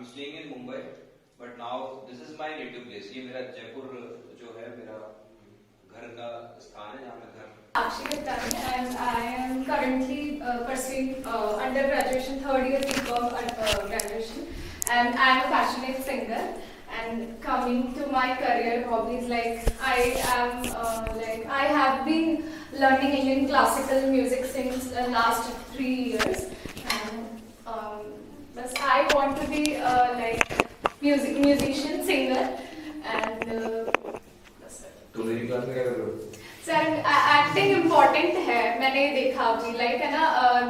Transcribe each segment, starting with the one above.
I'm staying in Mumbai, but now this is my native place. ये मेरा जयपुर जो है मेरा घर का स्थान है जहाँ मैं घर Akshi Guptani, and I am currently pursuing undergraduation, third year BCom graduation, and I am a passionate singer. And coming to my career hobbies, like I have been learning Indian classical music since last 3 years, and but I want to be musician, singer, and that's it. तो मेरी class में क्या कर रहे हो? Sir acting important है, मैंने देखा अभी लाइक है ना,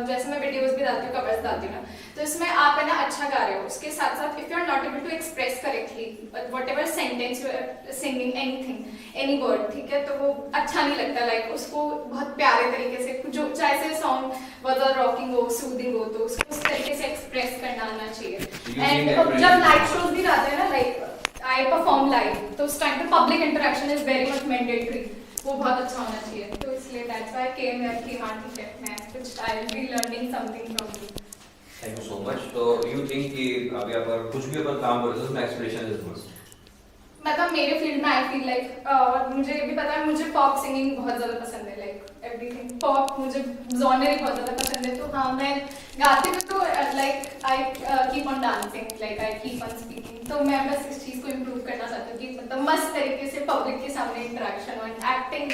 जैसे मैं वीडियोस भी डालती हूँ, कवर्स डालती हूँ ना, तो इसमें आप है ना अच्छा गा रहे हो, उसके साथ साथ if you are not able to express correctly whatever sentence you are singing anything any word, ठीक है, तो वो अच्छा नहीं लगता, लाइक उसको बहुत प्यारे तरीके से, जो चाहे से सॉन्ग बहुत ज़्यादा रॉकिंग हो, सूदिंग हो, तो उसको उस तरीके से एक्सप्रेस करना आना चाहिए। एंड जब लाइव शोज भी रहते हैं ना, लाइक आई परफॉर्म लाइव, तो उस टाइम पे public interaction is very much mandatory, वो बहुत अच्छा होना चाहिए, तो इसलिए दैट्स व्हाई केम हियर कि हाँ ठीक है, मैं कुछ I will be learning something from you. Thank you so much. तो यू थिंक कि अभी अगर कुछ भी अपन काम करते हैं उसमें एक्सप्रेशन इज मस्ट? मतलब मेरे फील्ड में आई फील लाइक मुझे ये भी पता है, मुझे पॉप सिंगिंग बहुत ज़्यादा पसंद है, लाइक एवरीथिंग पॉप, मुझे जॉनर ही बहुत ज़्यादा पसंद है, तो हाँ मैं गाती हूँ, तो like I keep on dancing, like I keep on speaking, तो मैं बस इस चीज़ को इम्प्रूव करना चाहती हूँ कि मतलब मस्त तरीके से पब्लिक के सामने इंटरेक्शन और एक्टिंग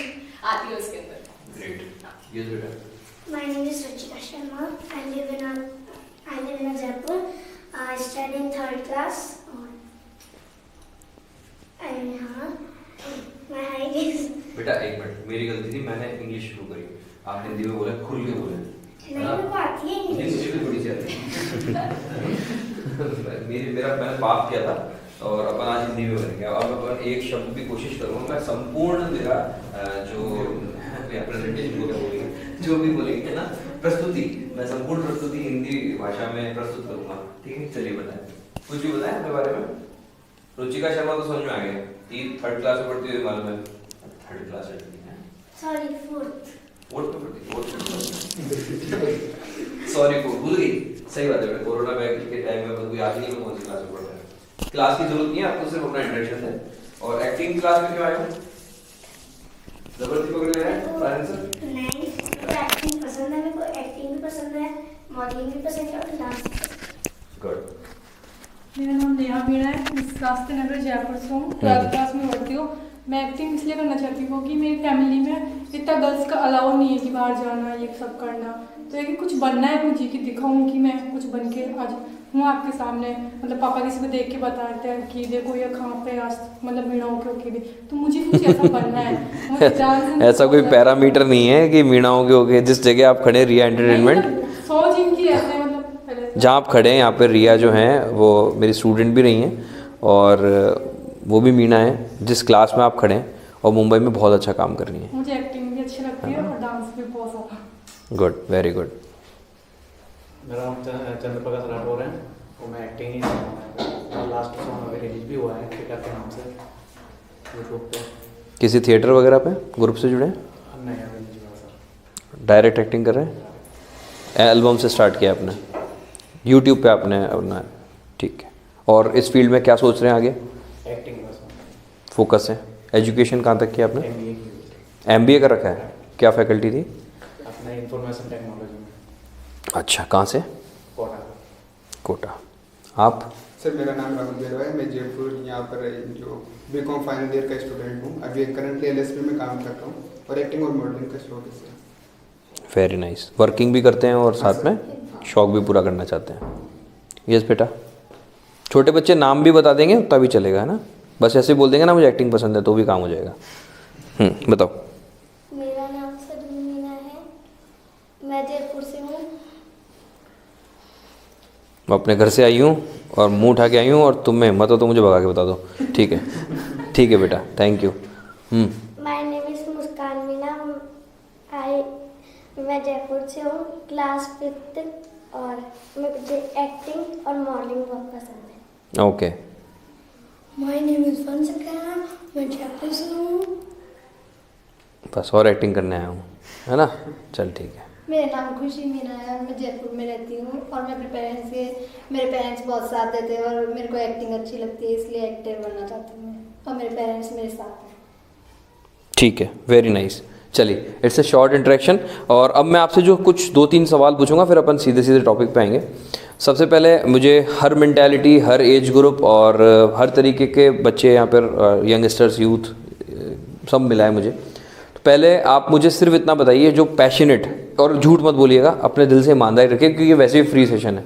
आती है उसके अंदर। ग्रेट। ये बेटा My name is Ruchika Sharma. I live in Jaipur. I study in third class. And my height is. बेटा एक मिनट, मेरी गलती थी, मैंने इंग्लिश शुरू करी, आप हिंदी में बोले, खुल के बोले। नहीं मेरे को आती है इंग्लिश। मुझे भी थोड़ी सी आती है। मैंने पाप किया था और अपन आज हिंदी में बनेंगे। अब अपन एक शब्द भी कोशिश करूँगा, मैं संपूर्ण मेरा जो प्रेजेंटेशन को क्या बोलेंगे, जो भी बोलेंगे ना, प्रस्तुति, मैं संपूर्ण प्रस्तुति हिंदी भाषा में प्रस्तुत करूँगा, ठीक है? चलिए बताएं, कुछ भी बताएं अपने बारे में। रुचिका शर्मा तो समझ में आ गया, ये थर्ड क्लास में पढ़ती हुई मालूम है, थर्ड क्लास में Sorry, fourth. फोर्थ में पढ़ती, सॉरी भूल गई, सही बात है, कोरोना बैच के टाइम में बंदू याद ही नहीं कौन सी क्लास में पढ़ रहा है। क्लास की जरूरत नहीं है आपको, सिर्फ अपना इंट्रोडक्शन है। और एक्टिंग क्लास में क्यों आए हो? जबरदस्ती पकड़ ले रहे हैं पेरेंट्स? नहीं, एक्टिंग पसंद है, मेरे को एक्टिंग भी पसंद है, मॉडलिंग भी पसंद है और डांस भी पसंद है। गुड। मेरा नाम नेहा मीणा है, मैं शास्त्री नगर जयपुर से हूँ, 12th क्लास में पढ़ती हूँ। मैं एक्टिंग इसलिए करना चाहती हूँ क्योंकि मेरी फैमिली में इतना गर्ल्स का अलाउ नहीं है कि बाहर जाना, ये सब करना, तो ये कि कुछ बनना है मुझे, कि दिखाऊँ कि मैं कुछ बन के आज हूँ आपके सामने, मतलब पापा किसी को देख के बताते हैं कि देखो ये कहाँ पे आज मतलब मीणाओं के होके भी, तो मुझे कुछ ऐसा बनना है, मुझे डांस ऐसा कोई पैरामीटर नहीं है कि मीणाओं के होके, जिस जगह आप खड़े रिया एंटरटेनमेंट, 100 जिम की ऐसे मतलब जहाँ आप खड़े हैं यहाँ पे रिया जो हैं वो मेरी स्टूडेंट भी रही हैं और वो भी मीणा है जिस क्लास में आप खड़े हैं, और मुंबई में बहुत अच्छा काम कर रही हैं। मुझे एक्टिंग भी अच्छी लगती है और डांस भी बहुत ज़्यादा। Good, very good. मेरा नाम चंद्रप्रकाश राठौर है और मैं एक्टिंग ही कर रहा हूँ। लास्ट सॉन्ग अभी रिलीज भी हुआ है फिकर के नाम से यूट्यूब पे। किसी थिएटर वगैरह पे ग्रुप से जुड़े हैं? नहीं अभी नहीं जुड़ा सर। डायरेक्ट एक्टिंग कर रहे हैं? एल्बम से स्टार्ट किया आपने, यूट्यूब पे आपने अपना, ठीक है। और इस फील्ड में क्या सोच रहे हैं आगे? एक्टिंग बस फोकस है। एजुकेशन कहाँ तक किया आपने? MBA की MBA कर रखा है, क्या फैकल्टी थी? अपने इंफॉर्मेशन टेक्नोलॉजी में। अच्छा, कहाँ से? कोटा। कोटा। आप? सर मेरा नाम राहुल बेरवा है, मैं जयपुर यहाँ पर जो बीकॉम फाइनल ईयर का स्टूडेंट हूँ, अभी करंटली LSP में काम कर रहा हूँ और एक्टिंग और मॉडलिंग का शौक है सर। Very nice. वर्किंग भी करते हैं और साथ में शौक भी पूरा करना चाहते हैं। यस बेटा। छोटे बच्चे नाम भी बता देंगे तभी चलेगा, है ना? बस ऐसे बोल देंगे ना मुझे एक्टिंग पसंद है तो भी काम हो जाएगा। बताओ। मेरा नाम सदमी मीना है, मैं जयपुर से हूँ। मैं अपने घर से आई हूँ और मुंह उठा के आई हूँ और तुम में हिम्मत हो तो मुझे भगा के बता दो, ठीक है? ठीक है बेटा, thank you. My name is Muskan Meena, मैं जयपुर से हूँ, क्लास 5th, और मुझे एक्टिंग और मॉडलिंग बहुत पसंद है। Okay. My name is Vanshika, मैं जयपुर से हूँ। बस और एक्टिंग करने आया हूँ, है ना? चल ठीक है। मेरा नाम खुशी मीना है और मैं जयपुर में रहती हूँ और मैं मेरे पेरेंट्स बहुत साथ देते हैं और मेरे को एक्टिंग अच्छी लगती है, इसलिए एक्टर बनना चाहती हूँ मैं, और मेरे पेरेंट्स मेरे साथ हैं। ठीक है, वेरी नाइस। चलिए, इट्स अ शॉर्ट इंटरेक्शन। और अब मैं आपसे जो कुछ 2-3 सवाल पूछूंगा, फिर अपन सीधे सीधे टॉपिक पे आएंगे। सबसे पहले मुझे हर मेंटालिटी, हर एज ग्रुप और हर तरीके के बच्चे यहाँ पर, यंगस्टर्स, यूथ, सब मिला है मुझे। तो पहले आप मुझे सिर्फ इतना बताइए, जो पैशनेट, और झूठ मत बोलिएगा, अपने दिल से ईमानदारी रखिए, क्योंकि ये वैसे भी फ्री सेशन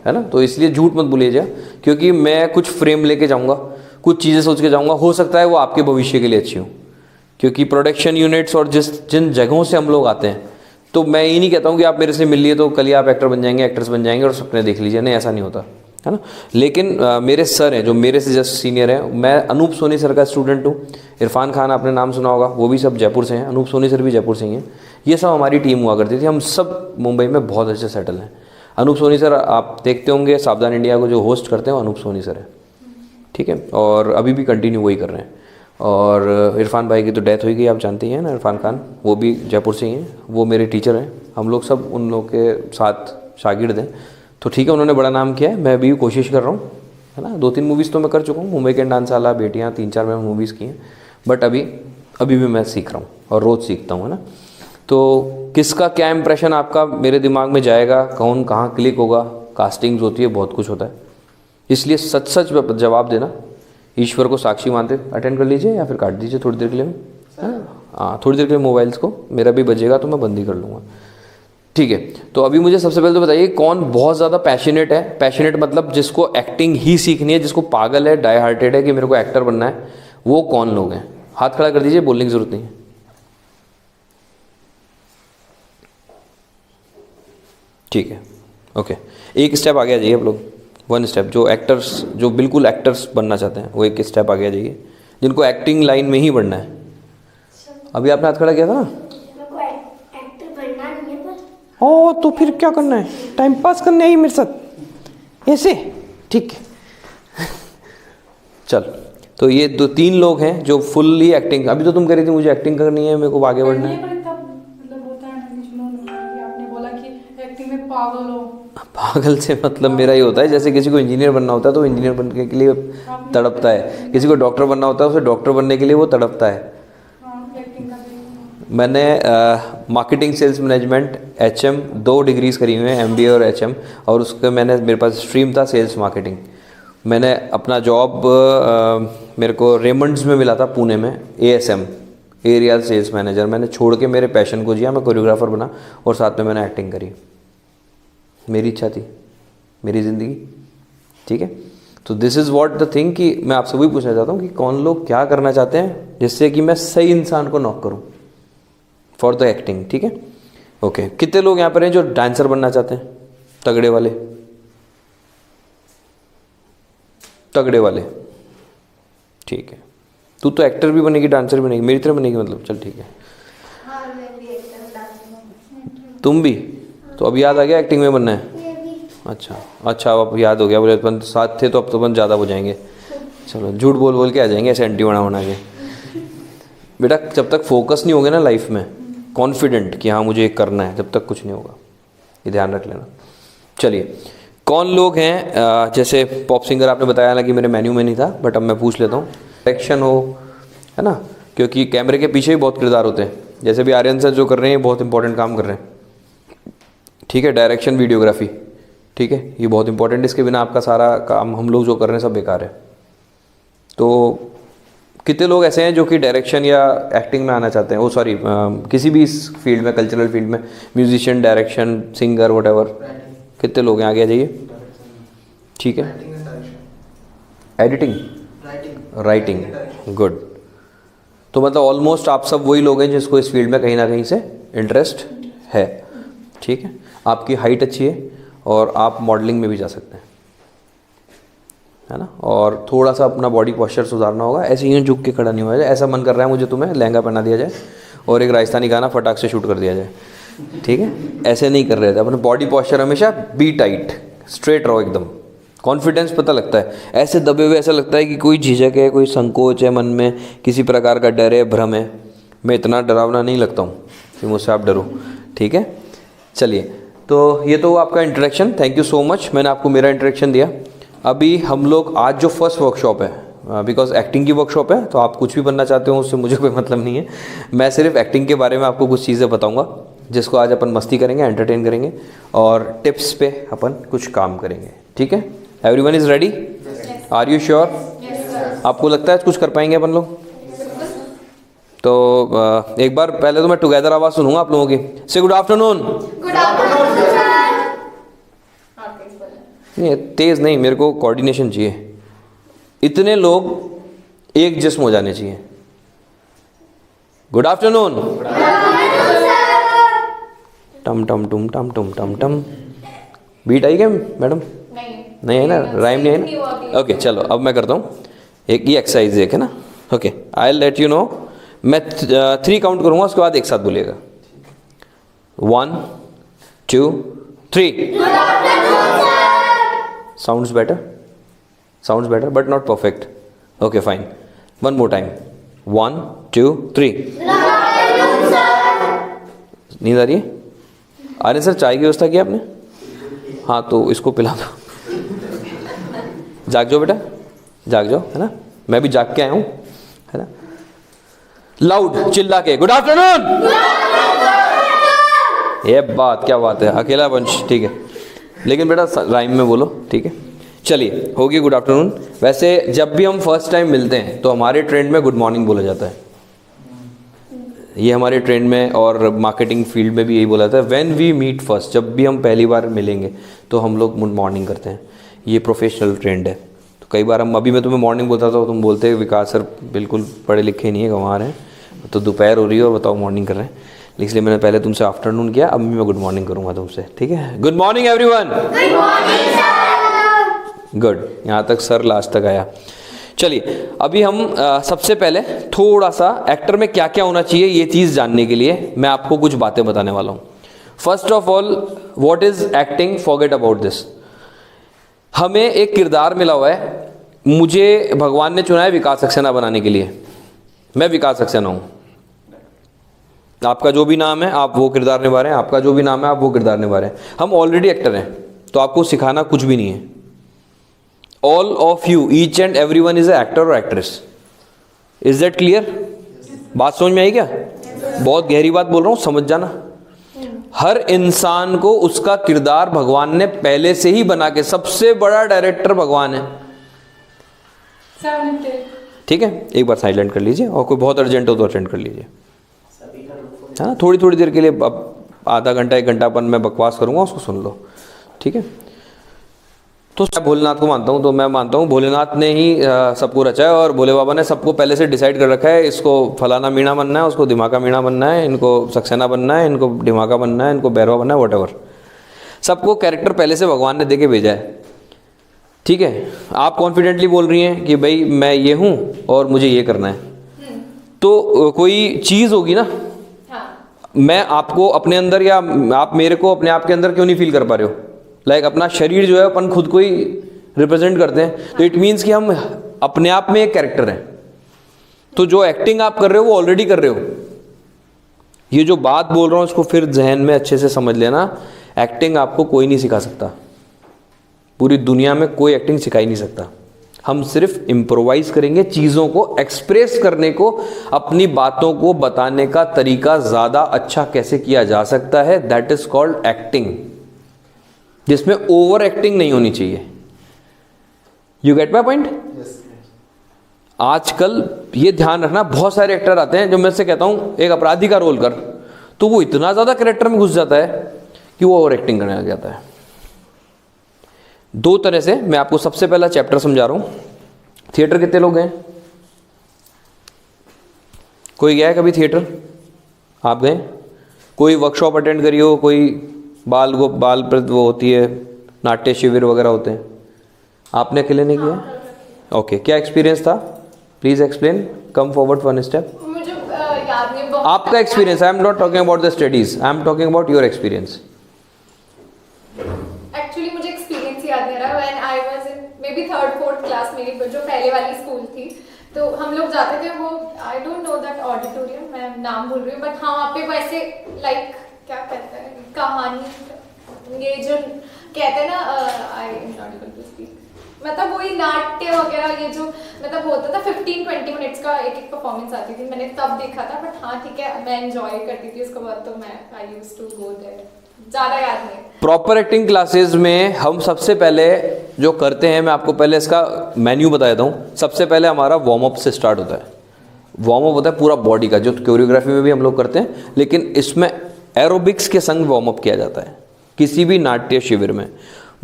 है ना, तो इसलिए झूठ मत बोलिएगा, क्योंकि मैं कुछ फ्रेम लेके जाऊँगा, कुछ चीज़ें सोच के जाऊँगा, हो सकता है वो आपके भविष्य के लिए अच्छी हो। क्योंकि प्रोडक्शन यूनिट्स और जिन जगहों से हम लोग आते हैं, तो मैं ये नहीं कहता हूँ कि आप मेरे से मिल लिए तो कल ही आप एक्टर बन जाएंगे, एक्ट्रेस बन जाएंगे और सपने देख लीजिए, नहीं, ऐसा नहीं होता है ना। लेकिन मेरे सर हैं जो मेरे से जस्ट सीनियर हैं, मैं अनूप सोनी सर का स्टूडेंट हूँ। इरफान खान आपने नाम सुना होगा, वो भी सब जयपुर से हैं, अनूप सोनी सर भी जयपुर से ही हैं। ये सब हमारी टीम हुआ करती थी, हम सब मुंबई में बहुत अच्छे सेटल हैं। अनूप सोनी सर आप देखते होंगे, सावधान इंडिया को जो होस्ट करते हैं अनूप सोनी सर है, ठीक है, और अभी भी कंटिन्यू वही कर रहे हैं। और इरफान भाई की तो डेथ हो गई, आप जानती हैं ना, इरफान खान, वो भी जयपुर से ही हैं, वो मेरे टीचर हैं, हम लोग सब उन लोग के साथ शागिर्द हैं। तो ठीक है, उन्होंने बड़ा नाम किया है, मैं भी कोशिश कर रहा हूँ, है ना। 2-3 मूवीज़ तो मैं कर चुका हूँ, मुंबई के डांसाला, बेटियाँ, 3-4 मैंने मूवीज़ की हैं, बट अभी भी मैं सीख रहा हूँ और रोज़ सीखता हूँ, है ना। तो किसका क्या इंप्रेशन आपका मेरे दिमाग में जाएगा, कौन कहाँ क्लिक होगा, कास्टिंग्स होती है, बहुत कुछ होता है, इसलिए सच सच जवाब देना, ईश्वर को साक्षी मानते अटेंड कर लीजिए या फिर काट दीजिए थोड़ी देर के लिए, हाँ थोड़ी देर के लिए मोबाइल्स को, मेरा भी बजेगा तो मैं बंद ही कर लूँगा, ठीक है। तो अभी मुझे सबसे पहले तो बताइए, कौन बहुत ज़्यादा पैशनेट है, पैशनेट मतलब जिसको एक्टिंग ही सीखनी है, जिसको पागल है, डाई हार्टेड है कि मेरे को एक्टर बनना है, वो कौन लोग हैं? हाथ खड़ा कर दीजिए, बोलने की ज़रूरत नहीं है। ठीक है, ओके, एक स्टेप आगे आ जाइए आप लोग, 1 स्टेप। जो एक्टर्स, जो बिल्कुल एक्टर्स बनना चाहते हैं, वो एक स्टेप आगे आ जाइए, जिनको एक्टिंग लाइन में ही बनना है। अभी आपने हाथ खड़ा किया था ना, एक्टर बनना नहीं है पर। ओ तो फिर क्या करना है, टाइम पास करना है मेरे साथ ऐसे, ठीक है। चल, तो ये 2-3 लोग हैं जो फुल्ली एक्टिंग, अभी तो तुम कह रही थी मुझे एक्टिंग करनी है, मेरे को आगे बढ़ना है। मतलब होता है ना कि आपने बोला कि एक्टिंग में पागल हो। पागल से मतलब मेरा ये होता है, जैसे किसी को इंजीनियर बनना होता है तो इंजीनियर बनने के लिए तड़पता है, किसी को डॉक्टर बनना होता है उसे डॉक्टर बनने के लिए वो तड़पता है। मैंने marketing, sales management, HM 2 degrees करी हुई हैं, MBA और HM, और उसके मेरे पास स्ट्रीम था सेल्स मार्केटिंग। मैंने अपना जॉब मेरे को रेमंड्स में मिला था पुणे में, ASM, एरिया सेल्स मैनेजर। मैंने छोड़ के मेरे पैशन को जिया, मैं कोरियोग्राफर बना और साथ में मैंने एक्टिंग करी, मेरी इच्छा थी, मेरी ज़िंदगी, ठीक है। तो this is what the thing, कि मैं आपसे वही पूछना चाहता हूँ कि कौन लोग क्या करना चाहते हैं जिससे कि मैं सही इंसान को नॉक करूँ फॉर द एक्टिंग, ठीक है, ओके। कितने लोग यहाँ पर हैं जो डांसर बनना चाहते हैं, तगड़े वाले, तगड़े वाले, ठीक है। तू तो एक्टर भी बनेगी, डांसर भी बनेगी, मेरी तरह बनेगी मतलब, चल ठीक है। तुम भी, तो अब याद आ गया एक्टिंग में बनना है? अच्छा अब याद हो गया, बोले अपन साथ थे तो अब तो अपन ज़्यादा हो जाएंगे, चलो झूठ बोल बोल के आ जाएंगे ऐसे एंटी बना के। बेटा जब तक फोकस नहीं होगे ना लाइफ में, कॉन्फिडेंट कि हाँ मुझे ये करना है, जब तक कुछ नहीं होगा, ये ध्यान रख लेना। चलिए, कौन लोग हैं, जैसे पॉप सिंगर आपने बताया ना कि मेरे मेन्यू में नहीं था, बट अब मैं पूछ लेता हूँ, डायरेक्शन हो, है ना, क्योंकि कैमरे के पीछे भी बहुत किरदार होते हैं, जैसे भी आर्यन सर जो कर रहे हैं बहुत इंपॉर्टेंट काम कर रहे हैं, ठीक है। डायरेक्शन, वीडियोग्राफी, ठीक है, ये बहुत इंपॉर्टेंट, इसके बिना आपका सारा काम हम लोग जो कर रहे हैं सब बेकार है। तो कितने लोग ऐसे हैं जो कि डायरेक्शन या एक्टिंग में आना चाहते हैं, सॉरी किसी भी इस फील्ड में, कल्चरल फील्ड में, म्यूजिशियन, डायरेक्शन, सिंगर, व्हाटएवर, कितने लोग हैं? आगे आ जाइए, ठीक है। Editing, writing, good. तो मतलब ऑलमोस्ट आप सब वही लोग हैं जिसको इस फील्ड में कहीं ना कहीं से इंटरेस्ट है, ठीक है। आपकी हाइट अच्छी है और आप मॉडलिंग में भी जा सकते हैं, है ना, और थोड़ा सा अपना बॉडी पोस्चर सुधारना होगा, ऐसे ही झुक के खड़ा नहीं हुआ जाए। ऐसा मन कर रहा है मुझे तुम्हें लहंगा पहना दिया जाए और एक राजस्थानी गाना फटाक से शूट कर दिया जाए, ठीक है, ऐसे नहीं कर रहे थे। अपने बॉडी पोस्चर हमेशा बी टाइट, स्ट्रेट रहो एकदम, कॉन्फिडेंस पता लगता है, ऐसे दबे हुए ऐसा लगता है कि कोई झिझक है, कोई संकोच है मन में, किसी प्रकार का डर है, भ्रम है। मैं इतना डरावना नहीं लगता हूँ कि मुझसे आप डरो, ठीक है। चलिए, तो ये तो आपका introduction, thank you so much, मैंने आपको मेरा इंट्रोडक्शन दिया। अभी हम लोग आज जो फर्स्ट वर्कशॉप है, बिकॉज एक्टिंग की वर्कशॉप है, तो आप कुछ भी बनना चाहते हो उससे मुझे कोई मतलब नहीं है। मैं सिर्फ एक्टिंग के बारे में आपको कुछ चीज़ें बताऊंगा, जिसको आज अपन मस्ती करेंगे, एंटरटेन करेंगे और टिप्स पे अपन कुछ काम करेंगे। ठीक है, everyone is ready? Are you sure? आपको लगता है कुछ कर पाएंगे अपन लोग? तो एक बार पहले तो मैं टुगेदर आवाज़ सुनूंगा आप लोगों की। से good afternoon. Good afternoon sir. नहीं, तेज़ नहीं, मेरे को कोऑर्डिनेशन चाहिए। इतने लोग एक जिस्म हो जाने चाहिए। Good afternoon. टम टम टुम टम टम टम टम। बीट आई क्या मैडम? नहीं है ना, राइम नहीं है ना। ओके चलो, अब मैं करता हूँ एक ये एक्सरसाइज एक है ना। Okay, I will let you know. मैं 3 काउंट करूँगा, उसके बाद एक साथ बोलिएगा। 1 2 3। Sounds better? Sounds better but not perfect. Okay, fine. One more time. 1 2 3. नींद आ रही है? अरे सर, चाय की व्यवस्था की आपने? हाँ, तो इसको पिला दो। जाग जाओ बेटा, जाग जाओ, है ना। मैं भी जाग के आया हूँ, है ना। लाउड चिल्ला के गुड आफ्टरनून। ये बात क्या बात है, अकेला वंश, ठीक है। लेकिन बेटा राइम में बोलो, ठीक है। चलिए, होगी गुड आफ्टरनून। वैसे जब भी हम फर्स्ट टाइम मिलते हैं तो हमारे ट्रेंड में गुड मॉर्निंग बोला जाता है। ये हमारे ट्रेंड में और मार्केटिंग फील्ड में भी यही बोला जाता है। व्हेन वी मीट फर्स्ट, जब भी हम पहली बार मिलेंगे तो हम लोग गुड मॉर्निंग करते हैं। ये प्रोफेशनल ट्रेंड है। तो कई बार हम, अभी मैं तुम्हें मॉर्निंग बोलता था, तुम बोलते विकास सर बिल्कुल पढ़े लिखे नहीं है, गंवार हैं, तो दोपहर हो रही है और बताओ मॉर्निंग कर रहे हैं। इसलिए मैंने पहले तुमसे आफ्टरनून किया, अब मैं गुड मॉर्निंग करूँगा तुमसे, ठीक है। Good morning everyone. गुड, यहाँ तक सर लास्ट तक आया। चलिए, अभी हम सबसे पहले थोड़ा सा एक्टर में क्या क्या होना चाहिए ये चीज़ जानने के लिए मैं आपको कुछ बातें बताने वाला हूँ। First of all, what is acting? Forget about this. हमें एक किरदार मिला हुआ है। मुझे भगवान ने चुना है विकास सक्सेना बनाने के लिए। मैं विकास सक्सेना हूँ। आपका जो भी नाम है आप वो किरदार निभा रहे हैं, आपका जो भी नाम है आप वो किरदार निभा रहे हैं। हम ऑलरेडी एक्टर हैं, तो आपको सिखाना कुछ भी नहीं है। All of you, each and everyone is an actor or actress. Is that clear? बात समझ में आई क्या? बहुत गहरी बात बोल रहा हूँ, समझ जाना। हर इंसान को उसका किरदार भगवान ने पहले से ही बना के, सबसे बड़ा डायरेक्टर भगवान है, ठीक है। एक बार साइलेंट कर लीजिए, और कोई बहुत अर्जेंट हो तो अटेंड कर लीजिए, है ना। थोड़ी थोड़ी देर के लिए, अब आधा घंटा 1 घंटा अपन मैं बकवास करूँगा, उसको सुन लो, ठीक है। तो मैं भोलेनाथ को मानता हूँ, तो मैं मानता हूँ भोलेनाथ ने ही सबको रचा है, और भोले बाबा ने सबको पहले से डिसाइड कर रखा है, इसको फलाना मीणा बनना है, उसको दिमागा मीणा बनना है, इनको सक्सेना बनना है, इनको दिमागा बनना है, इनको बैरवा बनना है, वॉटेवर। सबको कैरेक्टर पहले से भगवान ने दे के भेजा है, ठीक है। आप कॉन्फिडेंटली बोल रही हैं कि भाई मैं ये हूँ और मुझे ये करना है, तो कोई चीज़ होगी ना। मैं आपको अपने अंदर, या आप मेरे को अपने आप के अंदर क्यों नहीं फील कर पा रहे हो? लाइक अपना शरीर जो है अपन खुद को ही रिप्रेजेंट करते हैं, तो इट मीन्स कि हम अपने आप में एक कैरेक्टर हैं। तो जो एक्टिंग आप कर रहे हो वो ऑलरेडी कर रहे हो। ये जो बात बोल रहा हूँ इसको फिर जहन में अच्छे से समझ लेना। एक्टिंग आपको कोई नहीं सिखा सकता, पूरी दुनिया में कोई एक्टिंग सिखा ही नहीं सकता। हम सिर्फ इम्प्रोवाइज करेंगे, चीज़ों को एक्सप्रेस करने को, अपनी बातों को बताने का तरीका ज़्यादा अच्छा कैसे किया जा सकता है, दैट इज कॉल्ड एक्टिंग, जिसमें ओवर एक्टिंग नहीं होनी चाहिए। You get my point? आजकल ये ध्यान रखना, बहुत सारे एक्टर आते हैं जो मैं से कहता हूं एक अपराधी का रोल कर, तो वो इतना ज़्यादा कैरेक्टर में घुस जाता है कि वो ओवर एक्टिंग करने लग जाता है। 2 तरह से मैं आपको सबसे पहला चैप्टर समझा रहा हूं। थिएटर कितने लोग गए? कोई गया है कभी थिएटर? आप गए? कोई वर्कशॉप अटेंड करी हो? कोई बाल वो होती है, नाट्य शिविर वगैरह होते हैं, आपने अकेले नहीं किया? ओके, क्या एक्सपीरियंस था? Please explain, come forward 1 step. मुझे याद नहीं, आपका experience, I am not talking about the studies, I am talking about your experience. Actually मुझे एक्सपीरियंस याद नहीं रहा। When I was in may be 3rd 4th class, मेरी जो पहले वाली स्कूल थी, तो हम लोग जाते थे, वो I don't know that auditorium, मैं नाम भूल रही हूँ, बट हाँ वहाँ पे वैसे लाइक क्या कहते हैं कहानी, ये जो कहते हैं ना I am not able to speak, मतलब वही नाट्य वगैरह ये जो मतलब होता था 15-20 मिनट्स का एक एक परफॉर्मेंस आती थी, मैंने तब देखा था। बट हाँ ठीक है, मैं एंजॉय करती थी उसके बाद, तो मैं I used to go there, ज़्यादा याद नहीं। प्रॉपर एक्टिंग क्लासेस में हम सबसे पहले जो करते हैं, मैं आपको पहले इसका मेन्यू बता देता हूँ। सबसे पहले हमारा वार्म अप से स्टार्ट होता है। वार्म अप होता है पूरा बॉडी का, जो कोरियोग्राफी में भी हम लोग करते हैं, लेकिन इसमें एरोबिक्स के संग वार्म अप किया जाता है। किसी भी नाट्य शिविर में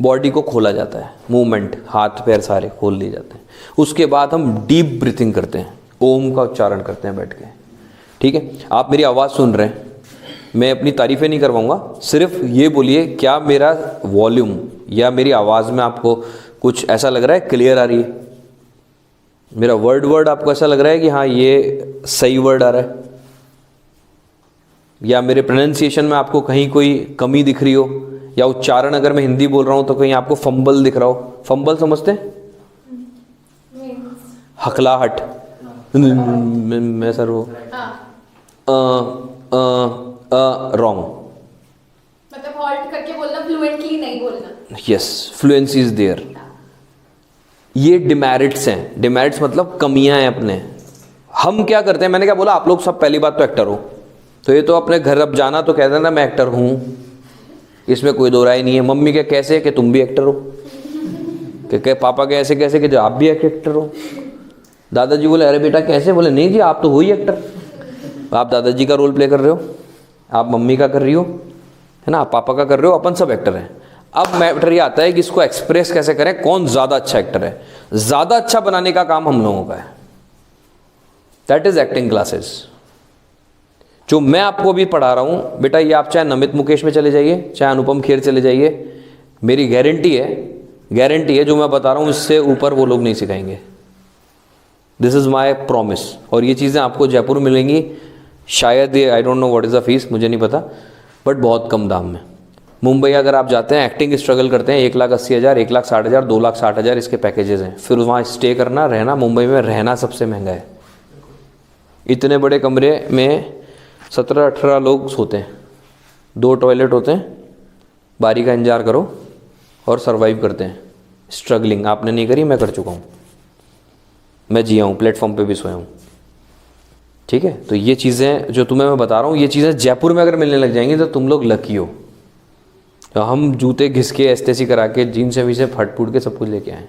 बॉडी को खोला जाता है, मूवमेंट, हाथ पैर सारे खोल लिए जाते हैं। उसके बाद हम डीप ब्रीथिंग करते हैं, ओम का उच्चारण करते हैं बैठ के, ठीक है। आप मेरी आवाज़ सुन रहे हैं, मैं अपनी तारीफ़ें नहीं करवाऊंगा, सिर्फ ये बोलिए क्या मेरा वॉल्यूम या मेरी आवाज़ में आपको कुछ ऐसा लग रहा है क्लियर आ रही है? मेरा वर्ड आपको ऐसा लग रहा है कि हाँ ये सही वर्ड आ रहा है? या मेरे प्रोनाउंसिएशन में आपको कहीं कोई कमी दिख रही हो? या उच्चारण अगर मैं हिंदी बोल रहा हूँ तो कहीं आपको फंबल दिख रहा हो? फंबल समझते हैं? हकलाहट मैं सर वो रॉन्ग, मतलब हॉल्ट करके बोलना, फ्लुएंटली नहीं बोलना। Yes, fluency is there. ये डिमेरिट्स हैं। डिमेरिट्स मतलब कमियां हैं अपने। हम क्या करते हैं, मैंने क्या बोला, आप लोग सब पहली बात तो एक्टर हो, तो ये तो अपने घर अब जाना तो कहते हैं ना मैं एक्टर हूँ, इसमें कोई दो राय नहीं है। मम्मी के कैसे कि तुम भी एक्टर हो, कि पापा के ऐसे कैसे कि जो आप भी एक्टर हो। दादाजी बोले अरे बेटा कैसे, बोले नहीं जी आप तो हो ही एक्टर। आप दादाजी का रोल प्ले कर रहे हो, आप मम्मी का कर रही हो, है ना, आप पापा का कर रहे हो, अपन सब एक्टर हैं। अब मैटर ये आता है कि इसको एक्सप्रेस कैसे करें, कौन ज़्यादा अच्छा एक्टर है। ज़्यादा अच्छा बनाने का काम हम लोगों का है, दैट इज़ एक्टिंग क्लासेस। जो मैं आपको अभी पढ़ा रहा हूँ बेटा, ये आप चाहे नमित मुकेश में चले जाइए, चाहे अनुपम खेर चले जाइए, मेरी गारंटी है जो मैं बता रहा हूँ इससे ऊपर वो लोग नहीं सिखाएंगे। This is my promise. और ये चीज़ें आपको जयपुर मिलेंगी शायद, ये I don't know what is the fees, मुझे नहीं पता, बट बहुत कम दाम में। मुंबई अगर आप जाते हैं, एक्टिंग स्ट्रगल करते हैं, 1,80,000, 1,60,000, 2,60,000 इसके पैकेजेस हैं। फिर वहाँ स्टे करना, रहना, मुंबई में रहना सबसे महंगा है। इतने बड़े कमरे में 17-18 लोग सोते हैं, 2 टॉयलेट होते हैं, बारी का इंतजार करो और सरवाइव करते हैं। स्ट्रगलिंग आपने नहीं करी, मैं कर चुका हूँ, मैं जिया हूँ, प्लेटफॉर्म पे भी सोया हूँ, ठीक है। तो ये चीज़ें जो तुम्हें मैं बता रहा हूँ, ये चीज़ें जयपुर में अगर मिलने लग जाएंगी तो तुम लोग लकी हो। तो हम जूते घिस के एस्टेसी करा के जीन्स से भी से फट फूट के सब कुछ लेके आए,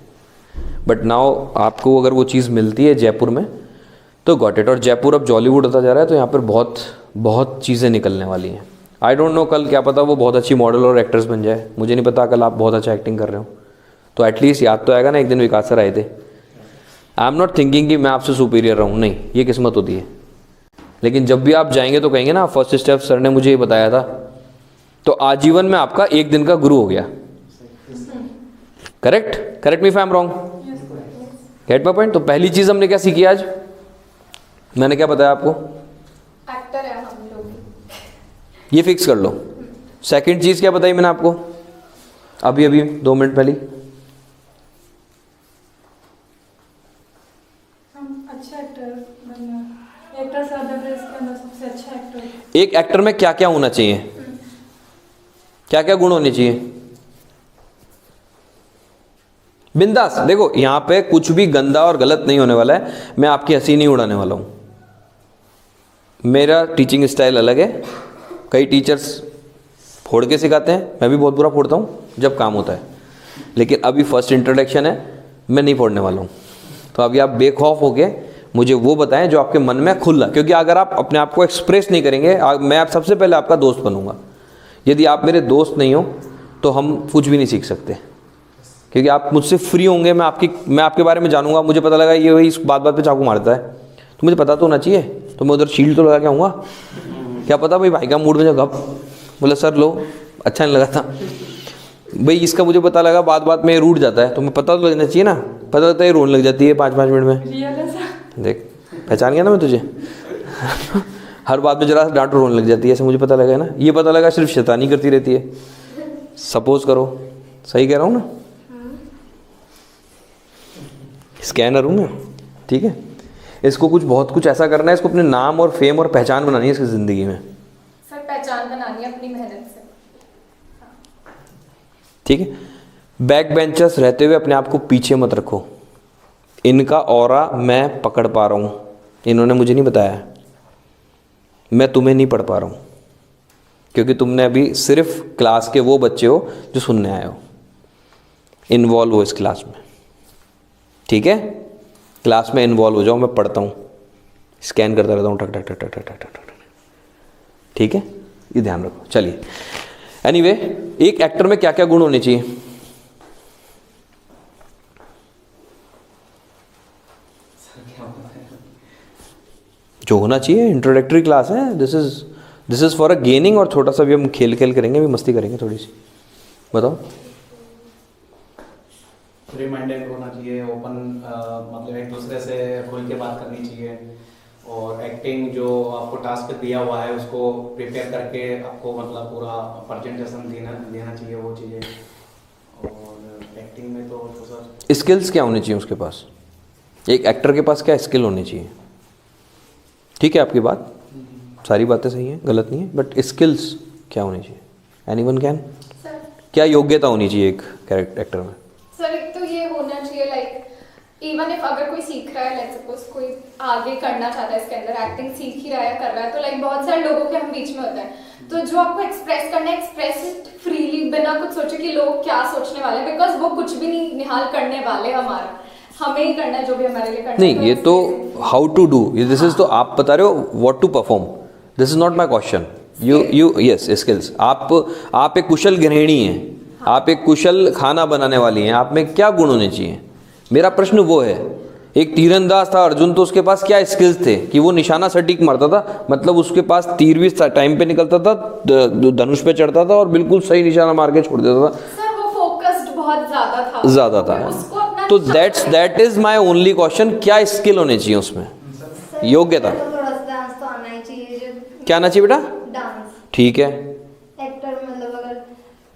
बट नाउ आपको अगर वो चीज़ मिलती है जयपुर में तो गॉट इट। और जयपुर अब जॉलीवुड होता जा रहा है, तो यहाँ पर बहुत चीज़ें निकलने वाली हैं। आई डोंट नो, कल क्या पता वो बहुत अच्छी मॉडल और एक्ट्रेस बन जाए, मुझे नहीं पता। कल आप बहुत अच्छा एक्टिंग कर रहे हो तो एटलीस्ट याद तो आएगा ना, एक दिन विकास सर आए थे। आई एम नॉट थिंकिंग कि मैं आपसे सुपीरियर रहूँ, नहीं, ये किस्मत होती है। लेकिन जब भी आप जाएंगे तो कहेंगे ना फर्स्ट स्टेप सर ने मुझे ये बताया था, तो आजीवन में आपका एक दिन का गुरु हो गया। Correct me if I am wrong, gate my point. तो पहली चीज़ हमने क्या सीखी आज, मैंने क्या बताया आपको, एक्टर है हम लोग, ये फिक्स कर लो। सेकंड चीज़ क्या बताई मैंने आपको अभी 2 मिनट पहले, हम अच्छा एक्टर बनना, एक्टर से ज़्यादा इसके अंदर सबसे अच्छा एक्टर। एक एक्टर में क्या क्या होना चाहिए, क्या क्या गुण होने चाहिए? बिंदास देखो, यहाँ पे कुछ भी गंदा और गलत नहीं होने वाला है, मैं आपकी हंसी नहीं उड़ाने वाला हूँ। मेरा टीचिंग स्टाइल अलग है, कई टीचर्स फोड़ के सिखाते हैं, मैं भी बहुत बुरा फोड़ता हूँ जब काम होता है, लेकिन अभी फर्स्ट इंट्रोडक्शन है, मैं नहीं फोड़ने वाला हूँ। तो अभी आप बेखौफ होके मुझे वो बताएं जो आपके मन में खुला, क्योंकि अगर आप अपने आप को एक्सप्रेस नहीं करेंगे, मैं आप सबसे पहले आपका दोस्त बनूंगा। यदि आप मेरे दोस्त नहीं हो तो हम कुछ भी नहीं सीख सकते, क्योंकि आप मुझसे फ्री होंगे, मैं आपके बारे में जानूंगा, मुझे पता लगा ये वही इस बात पे चाकू मारता है, तो मुझे पता तो होना चाहिए, तो मैं उधर शील्ड तो लगा के आऊँगा। क्या पता भाई का मूड में जो गप बोला सर लो अच्छा नहीं लगा था भाई, इसका मुझे पता लगा, बात में रूठ जाता है, तो मैं पता तो लगना चाहिए ना, पता लगता है रोने लग जाती है 5-5 मिनट में। देख पहचान गया ना मैं तुझे हर बात में जरा डांट रोने लग जाती है, ऐसे मुझे पता लगा है ना। ये पता लगा सिर्फ शैतानी करती रहती है, सपोज करो, सही कह रहा हूँ ना, स्कैनर हूँ मैं, ठीक है। इसको बहुत कुछ ऐसा करना है, इसको अपने नाम और फेम और पहचान बनानी है इसकी ज़िंदगी में। सर पहचान बनानी है अपनी ठीक है। बैक बेंचर्स रहते हुए अपने आप को पीछे मत रखो। इनका ऑरा मैं पकड़ पा रहा हूँ, इन्होंने मुझे नहीं बताया, मैं तुम्हें नहीं पढ़ पा रहा हूँ, क्योंकि तुमने अभी सिर्फ क्लास के वो बच्चे हो जो सुनने आए हो। इन्वॉल्व हो इस क्लास में, ठीक है। क्लास में इन्वॉल्व हो जाओ, मैं पढ़ता हूँ, स्कैन करता रहता हूँ, ठक ठक ठक ठक ठक ठक ठक, ठीक है। ये ध्यान रखो। चलिए, एनीवे, एक एक्टर में क्या क्या गुण होने चाहिए? जो होना चाहिए, इंट्रोडक्टरी क्लास है, this is for a gaining, और छोटा सा भी हम खेल करेंगे, भी मस्ती करेंगे थोड़ी सी। बताओ। फ्री माइंडेड होना चाहिए, ओपन, मतलब एक दूसरे से खुल के बात करनी चाहिए, और एक्टिंग जो आपको टास्क दिया हुआ है उसको प्रिपेयर करके आपको मतलब पूरा प्रेजेंटेशन देना चाहिए, वो चीज़ें। और एक्टिंग में तो सर स्किल्स क्या होनी चाहिए उसके पास? एक एक्टर के पास क्या स्किल होनी चाहिए? ठीक है, आपकी बात, सारी बातें सही हैं, गलत नहीं है, बट स्किल्स क्या होनी चाहिए? Anyone can? क्या योग्यता होनी चाहिए एक कैरेक्टर एक्टर में? सर एक तो ये होना चाहिए लाइक इवन इफ अगर कोई सीख रहा है, लेट्स सपोज कोई आगे करना चाहता है इसके अंदर, एक्टिंग सीख ही रहा है, कर रहा है, तो लाइक बहुत सारे लोगों के हम बीच में होते हैं, तो जो आपको एक्सप्रेस करना है, एक्सप्रेस इट फ्रीली, बिना कुछ सोचे कि लोग क्या सोचने वाले हैं, बिकॉज वो कुछ भी नहीं निहाल करने वाले, हमारा हमें ही करना है जो भी हमारे लिए करना नहीं, ये तो how to do, this is तो आप बता रहे हो what to perform, this is not my question. You yes, skills. आप एक कुशल गृहिणी हैं, आप एक कुशल खाना बनाने वाली हैं, आप में क्या गुण होने चाहिए? मेरा प्रश्न वो है। एक तीरंदाज था अर्जुन, तो उसके पास क्या स्किल्स थे कि वो निशाना सटीक मारता था, मतलब उसके पास तीर भी टाइम पे निकलता था, धनुष पे चढ़ता था और बिल्कुल सही निशाना मार के छोड़ देता था। सर वो फोकस्ड बहुत ज्यादा था। तो that is my only question, क्या स्किल होने चाहिए उसमें? योग्यता। थोड़ा सा डांस तो आना ही चाहिए। क्या आना चाहिए बेटा? डांस। ठीक है, एक्टर मतलब अगर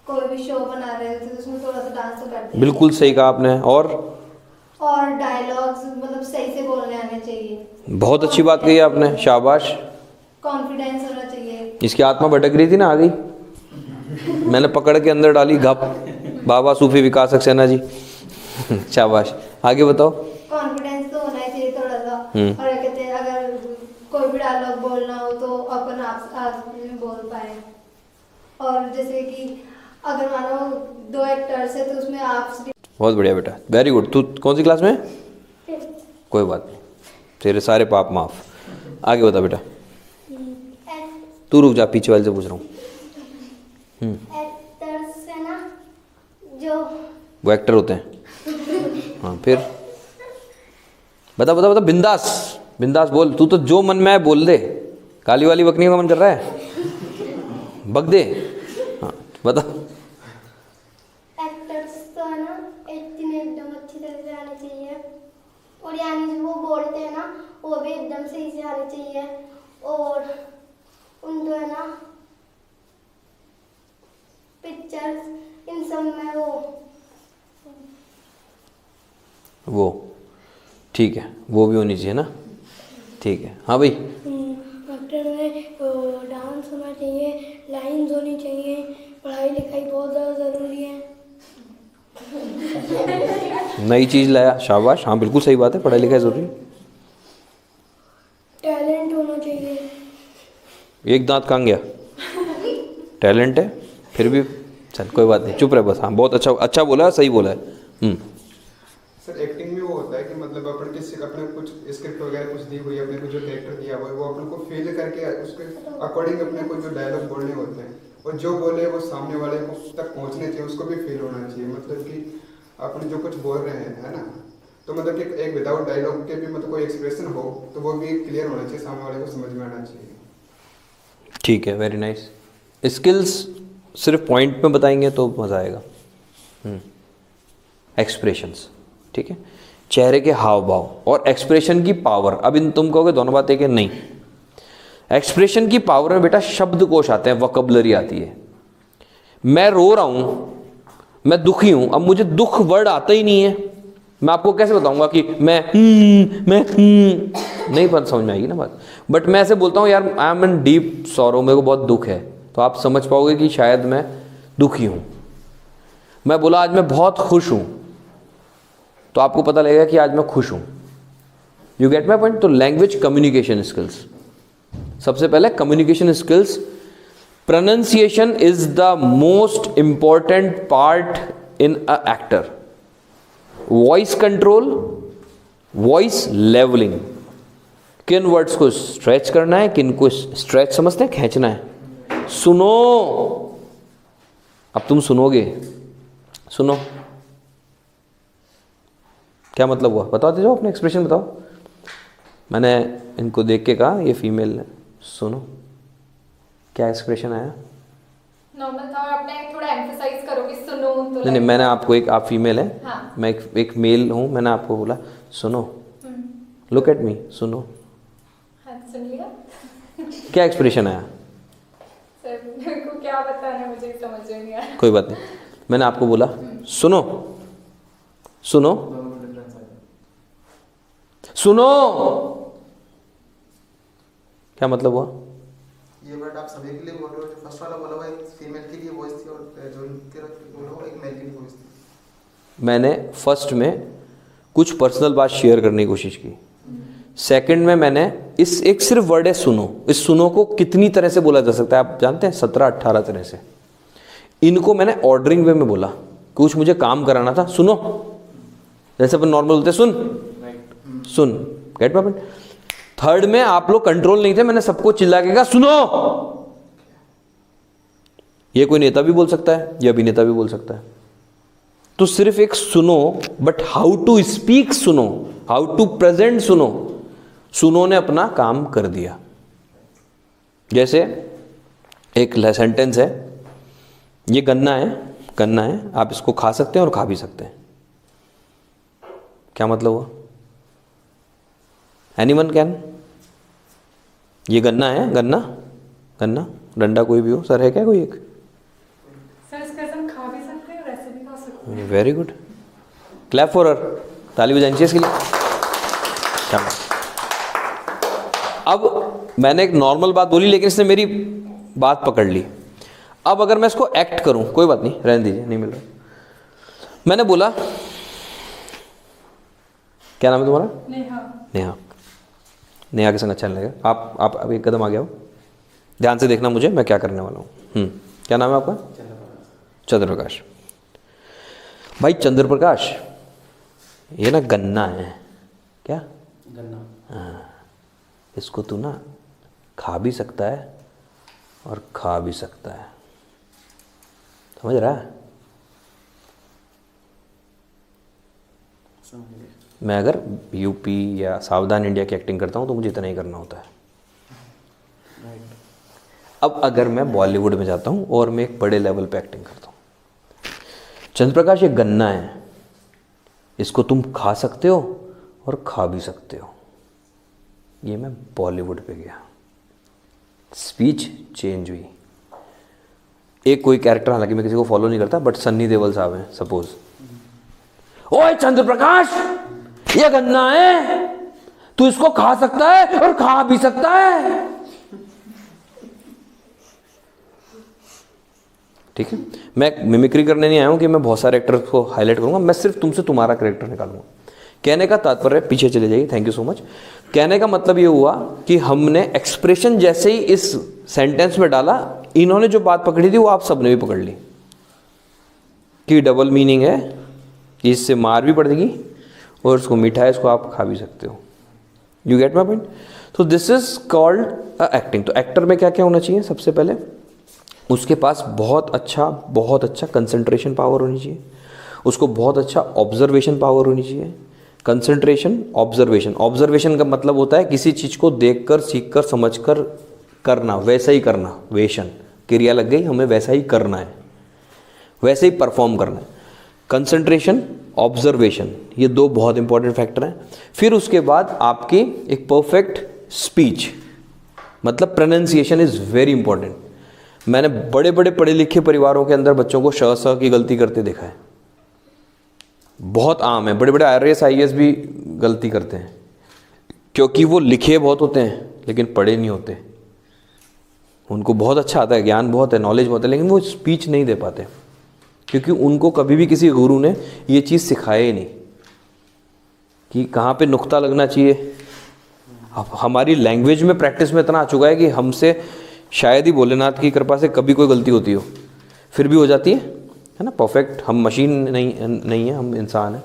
कोई भी शो बना रहे हो तो उसमें थोड़ा सा डांस तो करते हैं। बिल्कुल सही कहा आपने। और डायलॉग्स मतलब सही से बोलने आने चाहिए। बहुत अच्छी बात कही आपने, शाबाश। कॉन्फिडेंस होना चाहिए। इसकी आत्मा भटक रही थी ना, आ गई, मैंने पकड़ के अंदर डाली, घप। बाबा सूफी विकास सक्सेना जी, शाबाश। आगे बताओ। कॉन्फिडेंस तो होना ही चाहिए थोड़ा सा। और कहते हैं अगर कोई भी डायलॉग बोलना हो तो अपन आप में बोल पाए। और जैसे कि अगर मानो 2 एक्टर्स है तो उसमें आप। बहुत बढ़िया बेटा, वेरी गुड। तू कौन सी क्लास में? कोई बात नहीं, तेरे सारे पाप माफ। आगे बता बेटा। तू रुक जा, पीछे वाले से पूछ रहा हूँ। एक्टर्स है ना जो वो एक्टर होते हैं। हाँ, फिर बता बिंदास बोल। तू तो जो मन में है बोल दे। काली वाली बकनी का मन कर रहा है, बक दे। हाँ बता। एक्टर्स तो है ना एक्टिंग एकदम अच्छी तरह से आनी चाहिए, और यानी जो वो बोलते हैं ना वो भी एकदम सही से आनी चाहिए, और उनको है ना पिक्चर्स इन सब में वो ठीक है, वो भी होनी चाहिए ना। ठीक है, हाँ भाई। एक्टर में डांस होना चाहिए, लाइंस होनी चाहिए, पढ़ाई लिखाई बहुत ज़्यादा ज़रूरी है। नई चीज़ लाया, शाबाश। हाँ बिल्कुल सही बात है, पढ़ाई लिखाई ज़रूरी है। टैलेंट होना चाहिए। एक दांत कहाँ गया? टैलेंट है फिर भी, चल कोई बात नहीं, चुप रहे बस। हाँ बहुत अच्छा बोला, सही बोला है। सर एक्टिंग में वो होता है कि मतलब अपन किसी अपने कुछ स्क्रिप्ट वगैरह कुछ दी हुई है, अपने को जो कैरेक्टर दिया हुआ है वो अपन को फील करके उसके अकॉर्डिंग अपने को जो डायलॉग बोलने होते हैं, और जो बोले वो सामने वाले को तक पहुंचने चाहिए, उसको भी फील होना चाहिए। मतलब कि अपन जो कुछ बोल रहे हैं, है ना, तो मतलब कि एक विदाउट डायलॉग के भी मतलब कोई एक्सप्रेशन हो तो वो भी क्लियर होना चाहिए, सामने वाले को समझ में आना चाहिए। ठीक है, वेरी नाइस। स्किल्स सिर्फ पॉइंट में बताएंगे तो मज़ा आएगा। एक्सप्रेशंस, ठीक है, चेहरे के हाव भाव और एक्सप्रेशन की पावर। अब इन तुम कहोगे दोनों बातें कि नहीं, एक्सप्रेशन की पावर में बेटा शब्दकोश आते हैं, वोकैबुलरी आती है। मैं रो रहा हूं, मैं दुखी हूं, अब मुझे दुख वर्ड आता ही नहीं है, मैं आपको कैसे बताऊंगा कि मैं नहीं पर समझ में आएगी ना बात। बट मैं ऐसे बोलता हूँ यार I am in deep sorrow, मेरे को बहुत दुख है, तो आप समझ पाओगे कि शायद मैं दुखी हूँ। मैं बोला आज मैं बहुत खुश हूँ, तो आपको पता लगेगा कि आज मैं खुश हूँ। You get my point. तो लैंग्वेज कम्युनिकेशन स्किल्स, सबसे पहले communication skills. Pronunciation is the most important part in a actor. Voice control, voice leveling, किन वर्ड्स को स्ट्रेच करना है, किन को स्ट्रेच समझते हैं, खींचना है। सुनो, अब तुम सुनोगे, सुनो क्या मतलब हुआ, बताओ दीजिए अपने एक्सप्रेशन बताओ। मैंने इनको देख के कहा ये फीमेल है, सुनो क्या एक्सप्रेशन आया। नॉर्मल था और आपने थोड़ा एम्फसाइज करोगे सुनो तो नहीं, मैंने आपको एक, आप फीमेल है, हाँ। मैं एक मेल हूँ, मैंने आपको बोला सुनो, लुक एट मी, सुनो, हाँ, सुन लिया। क्या एक्सप्रेशन आया। सर मेरे को क्या बताना, मुझे समझ में नहीं आ रहा। कोई बात नहीं, मैंने आपको बोला सुनो, सुनो, सुनो, क्या मतलब हुआ। ये वर्ड आप सभी के लिए बोल रहे हो, जो फर्स्ट वाला बोला हुआ एक फीमेल के लिए वॉइस थी और जो इनके बोला हुआ एक मेल के लिए वॉइस थी। मैंने फर्स्ट में कुछ पर्सनल बात शेयर करने की कोशिश की, सेकंड में मैंने इस एक सिर्फ वर्ड है सुनो, इस सुनो को कितनी तरह से बोला जा सकता है आप जानते हैं, 17-18 तरह से। इनको मैंने ऑर्डरिंग वे में बोला, कुछ मुझे काम कराना था, सुनो, जैसे अपन नॉर्मल बोलते सुन, सुन, गेट माय पॉइंट। थर्ड में आप लोग कंट्रोल नहीं थे, मैंने सबको चिल्ला के कहा सुनो। ये कोई नेता भी बोल सकता है, ये अभिनेता भी बोल सकता है। तो सिर्फ एक सुनो, बट हाउ टू स्पीक सुनो, हाउ टू प्रेजेंट सुनो, सुनो ने अपना काम कर दिया। जैसे एक सेंटेंस है, ये गन्ना है, गन्ना है, आप इसको खा सकते हैं और खा भी सकते हैं। क्या मतलब हुआ। Anyone can. ये गन्ना है, गन्ना, गन्ना, डंडा कोई भी हो, सर है क्या कोई एक। सर इसका ऐसे हम खा भी सकते हैं और ऐसे भी खा सकते हैं। Very good, clap for her, ताली बजानी चाहिए इसके लिए। क्या अब मैंने एक नॉर्मल बात बोली, लेकिन इसने मेरी बात पकड़ ली। अब अगर मैं इसको एक्ट करूं, कोई बात नहीं, रहने दीजिए, नहीं मिल रहा। मैंने बोला, क्या नाम है तुम्हारा। नेहा। नेहा, नेहा के संग अच्छा नहीं लगेगा। आप अब एक कदम आगे आओ, ध्यान से देखना मुझे, मैं क्या करने वाला हूँ। क्या नाम है आपका। चंद्र प्रकाश। भाई चंद्र प्रकाश, ये ना गन्ना है, क्या गन्ना। हाँ, इसको तू ना खा भी सकता है और खा भी सकता है, समझ रहा है। मैं अगर यूपी या सावधान इंडिया की एक्टिंग करता हूँ तो मुझे इतना ही करना होता है। अब अगर मैं बॉलीवुड में जाता हूँ और मैं एक बड़े लेवल पे एक्टिंग करता हूँ, चंद्र प्रकाश ये गन्ना है, इसको तुम खा सकते हो और खा भी सकते हो। ये मैं बॉलीवुड पे गया, स्पीच चेंज हुई। एक कोई कैरेक्टर, हालांकि मैं किसी को फॉलो नहीं करता, बट सन्नी देओल साहब हैं सपोज, ओए चंद्र प्रकाश ये गन्ना है, तू इसको खा सकता है और खा भी सकता है। ठीक है, मैं मिमिक्री करने नहीं आया हूं कि मैं बहुत सारे एक्टर्स को हाईलाइट करूंगा, मैं सिर्फ तुमसे तुम्हारा कैरेक्टर निकालूंगा। कहने का तात्पर्य, पीछे चले जाइए, थैंक यू सो मच। कहने का मतलब ये हुआ कि हमने एक्सप्रेशन जैसे ही इस सेंटेंस में डाला, इन्होंने जो बात पकड़ी थी वो आप सबने भी पकड़ ली कि डबल मीनिंग है, इससे मार भी पड़ेगी और इसको मीठा है, इसको आप खा भी सकते हो। You get my point. तो दिस इज कॉल्ड एक्टिंग। तो एक्टर में क्या क्या होना चाहिए, सबसे पहले उसके पास बहुत अच्छा कंसंट्रेशन पावर होनी चाहिए, उसको बहुत अच्छा ऑब्जर्वेशन पावर होनी चाहिए। कंसंट्रेशन, ऑब्जर्वेशन, ऑब्जर्वेशन का मतलब होता है किसी चीज़ को देखकर, सीखकर, समझकर करना, वैसा ही करना। वेशन, क्रिया लग गई, हमें वैसा ही करना है, वैसे ही परफॉर्म करना है। कंसंट्रेशन, ऑब्जर्वेशन, ये दो बहुत इंपॉर्टेंट फैक्टर हैं। फिर उसके बाद आपकी एक परफेक्ट स्पीच, मतलब प्रोनाउंसिएशन इज़ वेरी इंपॉर्टेंट। मैंने बड़े बड़े पढ़े लिखे परिवारों के अंदर बच्चों को श स की गलती करते देखा है, बहुत आम है। बड़े बड़े IRS IAS भी गलती करते हैं क्योंकि वो लिखे बहुत होते हैं लेकिन पढ़े नहीं होते। उनको बहुत अच्छा आता है, ज्ञान बहुत है, नॉलेज बहुत है, लेकिन वो स्पीच नहीं दे पाते। क्योंकि उनको कभी भी किसी गुरु ने ये चीज़ सिखाया ही नहीं कि कहाँ पे नुक्ता लगना चाहिए। अब हमारी लैंग्वेज में प्रैक्टिस में इतना आ चुका है कि हमसे शायद ही भोलेनाथ की कृपा से कभी कोई गलती होती हो, फिर भी हो जाती है ना। परफेक्ट हम मशीन नहीं है, हम इंसान हैं।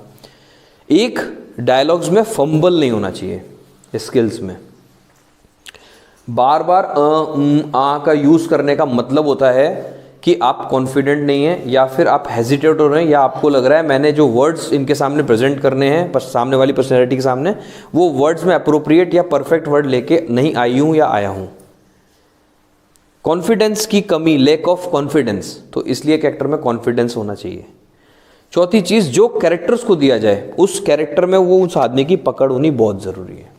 एक डायलॉग्स में फंबल नहीं होना चाहिए। स्किल्स में बार बार आ का यूज़ करने का मतलब होता है कि आप कॉन्फिडेंट नहीं हैं, या फिर आप हेजिटेट हो रहे हैं, या आपको लग रहा है मैंने जो वर्ड्स इनके सामने प्रेजेंट करने हैं पर सामने वाली पर्सनैलिटी के सामने, वो वर्ड्स में अप्रोप्रिएट या परफेक्ट वर्ड लेके नहीं आई हूँ या आया हूँ। कॉन्फिडेंस की कमी, लैक ऑफ कॉन्फिडेंस, तो इसलिए कैरेक्टर में कॉन्फिडेंस होना चाहिए। चौथी चीज़, जो कैरेक्टर्स को दिया जाए उस कैरेक्टर में वो उस आदमी की पकड़ होनी बहुत ज़रूरी है।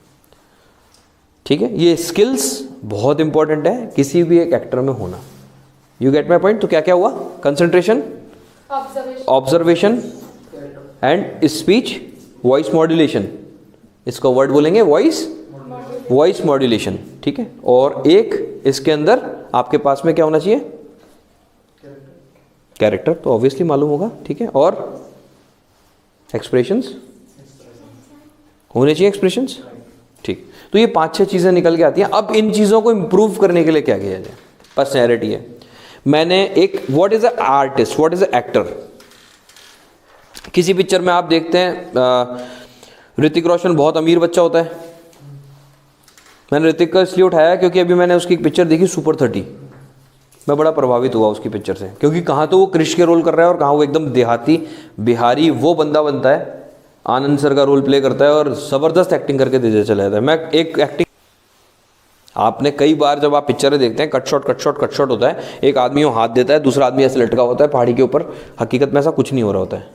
ठीक है, ये स्किल्स बहुत इंपॉर्टेंट है किसी भी एक एक्टर में होना। You get my point. तो क्या क्या हुआ? Concentration, observation and speech, voice modulation, इसका वर्ड बोलेंगे वॉइस मॉड्यूलेशन। ठीक है, और एक इसके अंदर आपके पास में क्या होना चाहिए? कैरेक्टर, तो ऑब्वियसली मालूम होगा। ठीक है, और एक्सप्रेशंस होने चाहिए, एक्सप्रेशंस। ठीक, तो ये 5-6 चीज़ें निकल के आती हैं। अब इन चीज़ों को इम्प्रूव करने के लिए क्या किया जाए? पर्सनैलिटी है। मैंने एक what is a artist, what is a actor. किसी पिक्चर में आप देखते हैं ऋतिक रोशन बहुत अमीर बच्चा होता है। मैंने ऋतिक का इसलिए उठाया क्योंकि अभी मैंने उसकी एक पिक्चर देखी सुपर 30, मैं बड़ा प्रभावित हुआ उसकी पिक्चर से, क्योंकि कहाँ तो वो क्रिश के रोल कर रहा है और कहाँ वो एकदम देहाती बिहारी वो बंदा बनता है, आनंद सर का रोल प्ले करता है और ज़बरदस्त एक्टिंग करके दे चला जाता है। मैं एक एक्टिंग, आपने कई बार जब आप पिक्चरें देखते हैं कट शॉट होता है, एक आदमी वो हाथ देता है, दूसरा आदमी ऐसे लटका होता है पहाड़ी के ऊपर। हकीकत में ऐसा कुछ नहीं हो रहा होता है,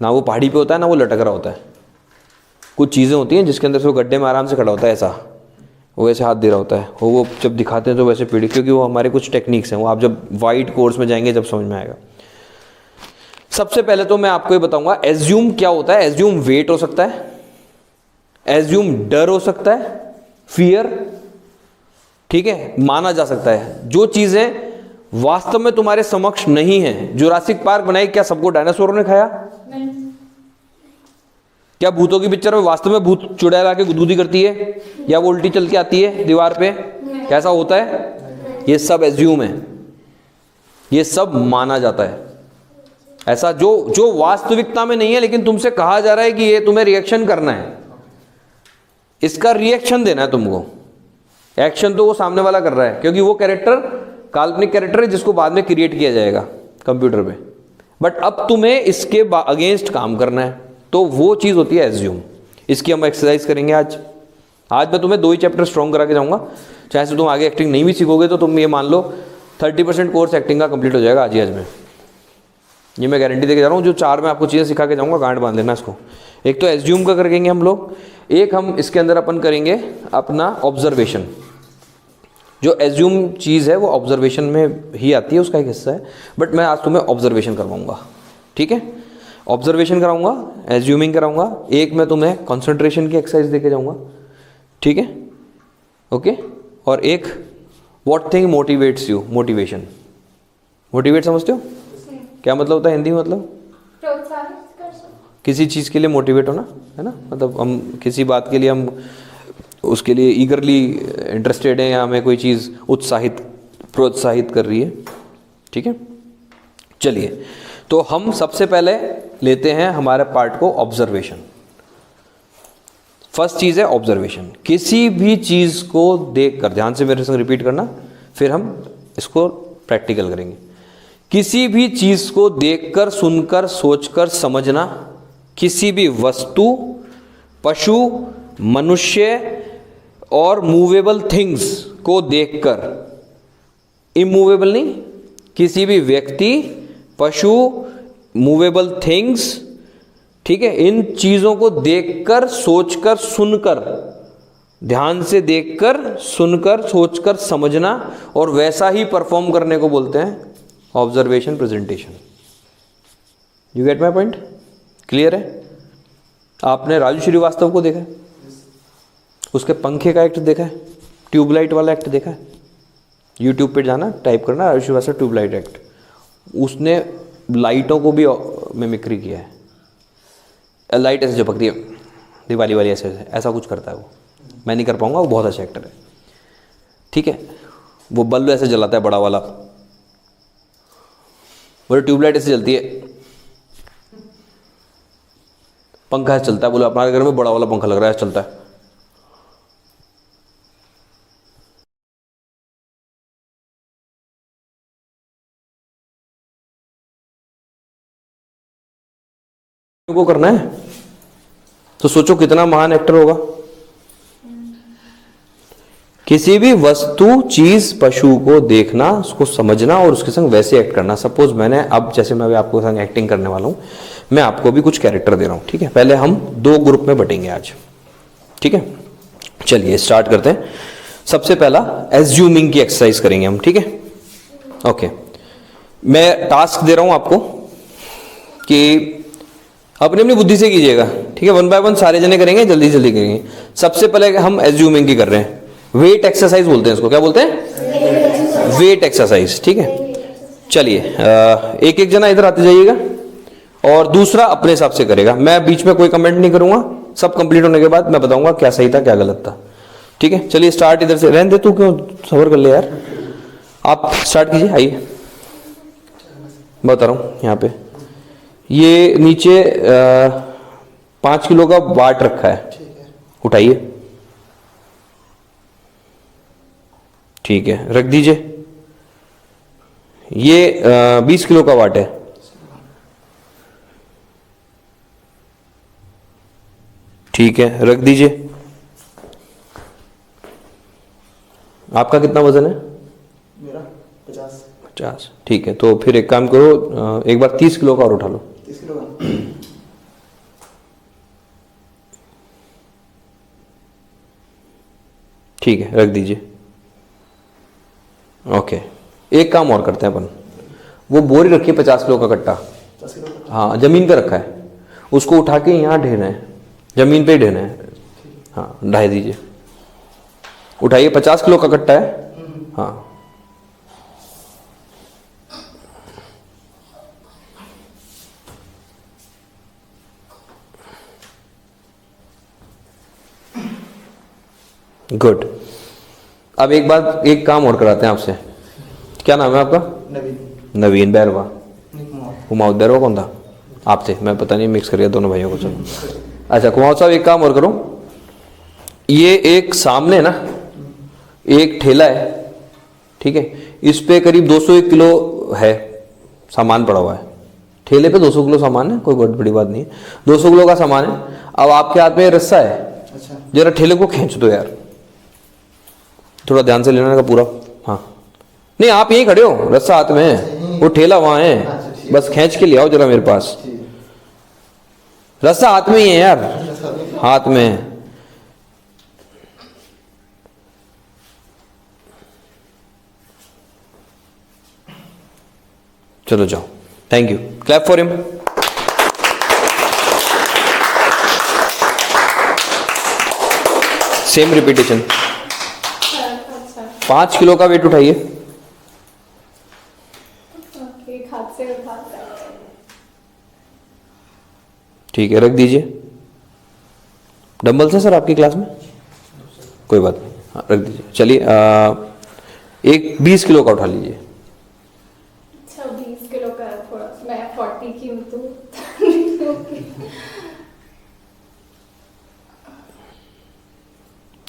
ना वो पहाड़ी पे होता है ना वो लटक रहा होता है। कुछ चीज़ें होती हैं जिसके अंदर से वो गड्ढे में आराम से खड़ा होता है, ऐसा वो ऐसे हाथ दे रहा होता है। वो जब दिखाते हैं तो वैसे पीढ़ी, क्योंकि वो हमारे कुछ टेक्निक्स हैं, वो आप जब वाइड कोर्स में जाएंगे जब समझ में आएगा। सबसे पहले तो मैं आपको ये बताऊंगा एज्यूम क्या होता है। एज्यूम वेट हो सकता है, एज्यूम डर हो सकता है, फियर, ठीक है, माना जा सकता है। जो चीजें वास्तव में तुम्हारे समक्ष नहीं है। जुरासिक पार्क बनाई, क्या सबको डायनासोरों ने खाया? नहीं। क्या भूतों की पिक्चर में वास्तव में भूत चुड़ैल लाके गुदगुदी करती है, या वो उल्टी चल के आती है दीवार पे? कैसा होता है? ये सब एज्यूम है, ये सब माना जाता है। ऐसा जो वास्तविकता में नहीं है, लेकिन तुमसे कहा जा रहा है कि ये तुम्हें रिएक्शन करना है, इसका रिएक्शन देना है तुमको। एक्शन तो वो सामने वाला कर रहा है, क्योंकि वो कैरेक्टर काल्पनिक कैरेक्टर है जिसको बाद में क्रिएट किया जाएगा कंप्यूटर पे, बट अब तुम्हें इसके अगेंस्ट काम करना है, तो वो चीज़ होती है एज्यूम। इसकी हम एक्सरसाइज करेंगे आज मैं तुम्हें 2 ही चैप्टर स्ट्रॉन्ग करा के जाऊंगा। चाहे से तुम आगे एक्टिंग नहीं भी सीखोगे तो तुम ये मान लो 30% कोर्स एक्टिंग का कंप्लीट हो जाएगा आज ही आज में, ये मैं गारंटी देके जा रहा हूँ। जो 4 मैं आपको चीज़ें सिखा के जाऊँगा, गांठ बांध लेना इसको। एक तो एज्यूम का करेंगे हम लोग, एक हम इसके अंदर अपन करेंगे अपना ऑब्जर्वेशन। जो एज्यूम चीज़ है वो ऑब्जर्वेशन में ही आती है, उसका एक हिस्सा है, बट मैं आज तुम्हें ऑब्जर्वेशन करवाऊँगा। ठीक है, ऑब्जर्वेशन कराऊंगा, एज्यूमिंग कराऊंगा, एक मैं तुम्हें कंसंट्रेशन की एक्सरसाइज देके जाऊंगा। ठीक है, ओके। और एक what thing motivates you, motivation. Motivate समझते हो क्या मतलब होता है हिंदी में? मतलब प्रोत्साहित कर सकते, किसी चीज़ के लिए मोटिवेट होना है ना। मतलब हम किसी बात के लिए हम उसके लिए ईगरली इंटरेस्टेड हैं, या हमें कोई चीज़ प्रोत्साहित कर रही है। ठीक है, चलिए तो हम सबसे पहले लेते हैं हमारे पार्ट को ऑब्जर्वेशन। फर्स्ट चीज़ है ऑब्जर्वेशन। किसी भी चीज़ को देखकर, ध्यान से मेरे संग रिपीट करना, फिर हम इसको प्रैक्टिकल करेंगे। किसी भी चीज़ को देखकर, सुनकर, सोचकर समझना, किसी भी वस्तु, पशु, मनुष्य और मूवेबल थिंग्स को देखकर, इमूवेबल नहीं, किसी भी व्यक्ति, पशु, मूवेबल थिंग्स, ठीक है, इन चीज़ों को देखकर, सोचकर, सुनकर, ध्यान से देखकर, सुनकर, सोचकर समझना और वैसा ही परफॉर्म करने को बोलते हैं observation presentation. You get my point? Clear है? आपने राजू श्रीवास्तव को देखा है, उसके पंखे का एक्ट देखा है, ट्यूबलाइट वाला एक्ट देखा है? यूट्यूब पे जाना, टाइप करना राजू श्रीवास्तव ट्यूबलाइट एक्ट। उसने लाइटों को भी मिमिक्री किया है। लाइट ऐसे झपकती है, दिवाली वाली ऐसे ऐसा कुछ करता है वो, मैं नहीं कर पाऊँगा, वो बहुत अच्छा एक्टर है। ठीक है, वो बल्ब ऐसे जलाता है बड़ा वाला, बोले ट्यूबलाइट ऐसे जलती है, पंखा ऐसे चलता है, बोले हमारे घर में बड़ा वाला पंखा लग रहा है, ऐसे चलता है। को करना है तो सोचो कितना महान एक्टर होगा। किसी भी वस्तु, चीज, पशु को देखना, उसको समझना और उसके संग वैसे एक्ट करना। सपोज मैंने अब जैसे मैं अभी आपको संग एक्टिंग करने वाला हूं, मैं आपको भी कुछ कैरेक्टर दे रहा हूं। ठीक है, पहले हम 2 ग्रुप में बटेंगे आज। ठीक है, चलिए स्टार्ट करते हैं। सबसे पहला एज्यूमिंग की एक्सरसाइज करेंगे हम। ठीक है, ओके, मैं टास्क दे रहा हूं आपको कि अपनी अपनी बुद्धि से कीजिएगा। ठीक है, 1 बाय 1 सारे जने करेंगे, जल्दी जल्दी करेंगे। सबसे पहले हम एज्यूमिंग की कर रहे हैं, वेट एक्सरसाइज बोलते हैं इसको। क्या बोलते हैं? Weight exercise. ठीक है, चलिए एक एक जना इधर आते जाइएगा और दूसरा अपने हिसाब से करेगा। मैं बीच में कोई कमेंट नहीं करूंगा, सब कंप्लीट होने के बाद मैं बताऊंगा क्या सही था क्या गलत था। ठीक है, चलिए स्टार्ट इधर से। रहने दे, तू क्यों सबर कर ले यार, आप स्टार्ट कीजिए। आइए बता रहा हूं, यहाँ पे ये नीचे 5 किलो का वाट रखा है, उठाइए। ठीक है, रख दीजिए। ये 20 किलो का वाट है। ठीक है, रख दीजिए। आपका कितना वजन है? मेरा 50। ठीक है, तो फिर एक काम करो, एक बार 30 किलो का और उठा लो। 30 किलो का। ठीक है, रख दीजिए। ओके, एक काम और करते हैं अपन, वो बोरी रखी है 50 किलो का कट्टा, 50 किलो का। हाँ जमीन पे रखा है, उसको उठा के यहाँ ढेना है, जमीन पे ही ढेना है। हाँ ढाई दीजिए, उठाइए। 50 किलो का कट्टा है। हाँ गुड। अब एक बात, एक काम और कराते हैं आपसे। क्या नाम है आपका? नवीन बैरवा। कुमाऊं बैरवा कौन था? आपसे मैं पता नहीं, मिक्स करिए दोनों भाइयों को। चलो अच्छा, कुमाऊं साहब एक काम और करो, ये एक सामने ना एक ठेला है, ठीक है, इस पे करीब 201 किलो है सामान पड़ा हुआ है। ठेले पे 200 किलो सामान है, कोई बहुत बड़ी बात नहीं है, 200 किलो का सामान है। अब आपके हाथ में रस्सा है, जरा ठेले को खींच दो यार, थोड़ा ध्यान से लेना का पूरा। हाँ नहीं, आप यहीं खड़े हो, रस्सा हाथ में है, वो ठेला वहां है, बस खींच के ले आओ जरा मेरे पास। रस्सा हाथ में ही है यार, हाथ में है। चलो जाओ, thank you, clap for him. Same repetition. 5 kilo का वेट उठाइए। ठीक है, रख दीजिए। डंबल से सर आपकी क्लास में? कोई बात नहीं, हाँ रख दीजिए। चलिए एक 20 किलो का उठा लीजिए। अच्छा 20 किलो का, थोड़ा मैं 40 की हूँ तो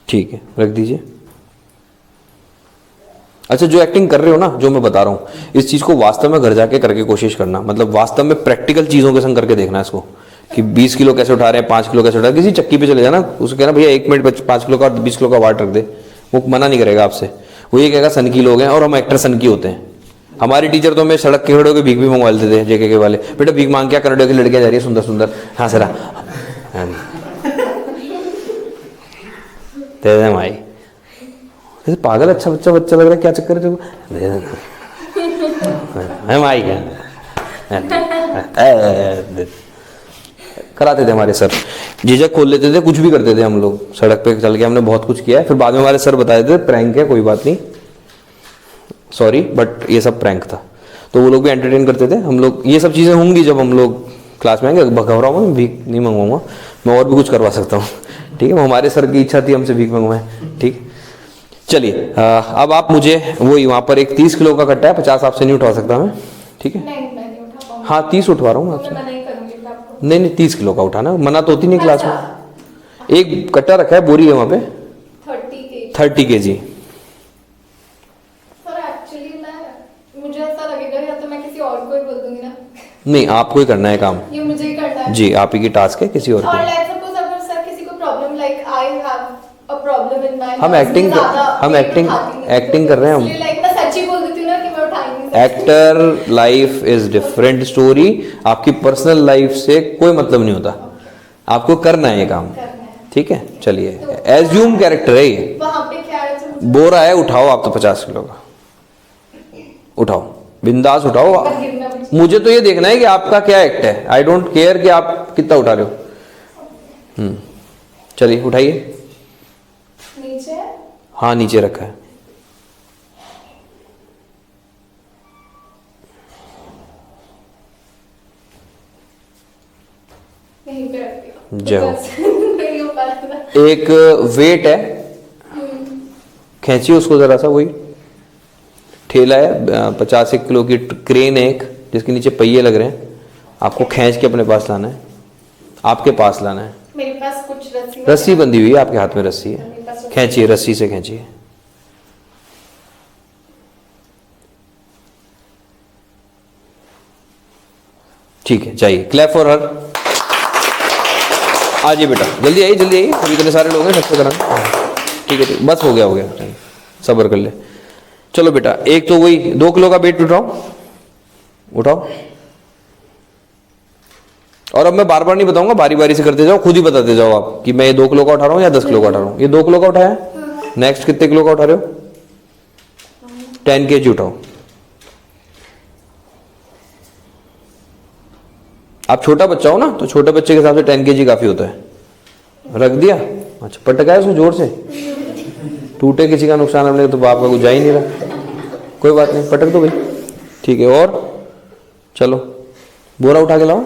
ठीक है, रख दीजिए। अच्छा, जो एक्टिंग कर रहे हो ना, जो मैं बता रहा हूँ, इस चीज़ को वास्तव में घर जाके करके कोशिश करना, मतलब वास्तव में प्रैक्टिकल चीज़ों के संग करके देखना इसको, कि 20 किलो कैसे उठा रहे हैं, 5 किलो कैसे उठा रहे हैं। किसी चक्की पे चले जाना, उसको कहना भैया 1 मिनट 5 किलो का और 20 किलो का वाट रख दे, वो मना नहीं करेगा आपसे। वो ये कहेगा सनकी लोग हैं, और हम एक्टर सनकी होते हैं। हमारी टीचर तो हमें सड़क के खड़े होकर भीख भी मंगवा लेते थे, जेके के वाले, बेटा भीख मांग क्या, कनाडा की लड़कियां जा रही है सुंदर सुंदर, हाँ सरा तेरे माई ऐसे पागल, अच्छा बच्चा बच्चा लग रहा है, क्या चक्कर है माई क्या कराते थे हमारे सर, झिझक खोल लेते थे, कुछ भी करते थे हम लोग। सड़क पे चल के हमने बहुत कुछ किया है, फिर बाद में हमारे सर बताए थे प्रैंक है, कोई बात नहीं, सॉरी बट ये सब प्रैंक था। तो वो लोग भी एंटरटेन करते थे हम लोग। ये सब चीज़ें होंगी जब हम लोग क्लास में आएंगे। घबराऊंगा मैं, भीख नहीं मंगवाऊंगा मैं, और भी कुछ करवा सकता हूँ, ठीक है। हमारे सर की इच्छा थी हमसे भीख मंगवाएं, ठीक। चलिए अब आप मुझे वही वहाँ पर एक 30 किलो का कट्टा है, 50 आपसे नहीं उठा सकता मैं, ठीक है। नहीं मैं नहीं उठा पाऊंगी। हाँ 30 उठवा रहा हूँ मैं तो आपसे। मैं मना ही करूंगी फिर आपको। नहीं 30 किलो का उठाना, मना तो होती नहीं क्लास में। अच्छा। एक कट्टा रखा है, बोरी है वहाँ पे 30 kg। सर एक्चुअली मुझे ऐसा लगेगा या तो मैं किसी और को ही बोल दूंगी ना। नहीं आपको ही करना है काम ये मुझे ही करना है जी, आप ही की टास्क है, किसी और और को। लेट्स सपोज अगर सर किसी को problem like I have a problem in my हम एक्टिंग कर रहे हैं हम। लाइक मैं सच ही बोल देती हूँ ना कि मैं उठा ही नहीं सकती। Actor life is different story. आपकी पर्सनल लाइफ से कोई मतलब नहीं होता, आपको करना है ये काम, ठीक है। चलिए एज्यूम कैरेक्टर है ये। वहाँ पे क्या है जो बोरा है, उठाओ आप तो 50 किलो का उठाओ, बिंदास उठाओ। मुझे तो ये देखना है कि आपका क्या एक्ट है, आई डोंट केयर कि आप कितना उठा रहे हो। चलिए उठाइए। नीचे हाँ नीचे रखा है। यहीं पे रख दिया। जय हो। नहीं हो पा रहा था। एक वेट है, खींचिए उसको जरा सा। वही ठेला है, 50 किलो की क्रेन है एक, जिसके नीचे पहिए लग रहे हैं। आपको खींच के अपने पास लाना है, आपके पास लाना है। मेरे पास कुछ रस्सी बंधी हुई है, आपके हाथ में रस्सी है, खींचिए, रस्सी से खींचिए। ठीक है, चाहिए। Clap for her. आइए बेटा, जल्दी आइए, जल्दी आइए, अभी इतने सारे लोग हैं, सबसे कराना। ठीक है, बस हो गया, सब्र कर ले। चलो बेटा, एक तो वही 2 किलो का वेट उठाओ। और अब मैं बार बार नहीं बताऊंगा, बारी बारी से करते जाओ, खुद ही बताते जाओ आप कि मैं ये 2 किलो का उठा रहा हूँ या 10 किलो का उठा रहा हूँ। ये 2 किलो का उठाया, नेक्स्ट कितने किलो का उठा रहे हो? 10 kg उठाओ। आप छोटा बच्चा हो ना, तो छोटे बच्चे के हिसाब से 10 kg काफी होता है। रख दिया, अच्छा पटका है उसको जोर से, टूटे किसी का नुकसान हमने तो बाप का कुछ जा ही नहीं रहा। कोई बात नहीं, पटक दो भाई, ठीक है। और चलो बोरा उठा के लाओ।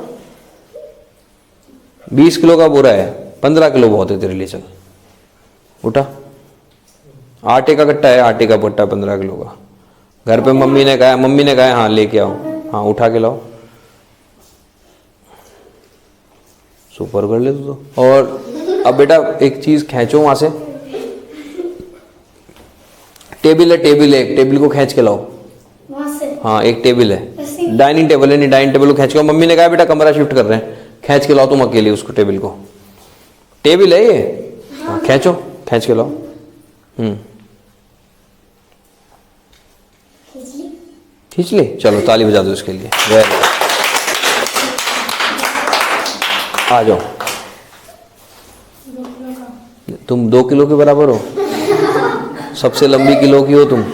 20 किलो का बोरा है, 15 किलो बहुत है तेरे लिए। चल उठा। आटे का कट्टा है, आटे का पट्टा 15 किलो का। घर पे मम्मी ने कहा हाँ लेके आओ, हाँ उठा के लाओ। सुपर कर ले तो। और अब बेटा एक चीज खींचो वहां से, टेबल है, टेबल को खींच के लाओ। वहाँ से हाँ एक टेबल है, डाइनिंग टेबल है, नहीं डाइनिंग टेबल को खींच के। मम्मी ने कहा बेटा कमरा शिफ्ट कर रहे हैं, खींच के लाओ तुम अकेले उसको, टेबल को। टेबल है ये, हाँ खींचो, खींच के लाओ। खींच ली, चलो ताली बजा दो इसके लिए। Very good. आ जाओ, तुम 2 किलो के बराबर हो, सबसे लंबी किलो की हो तुम।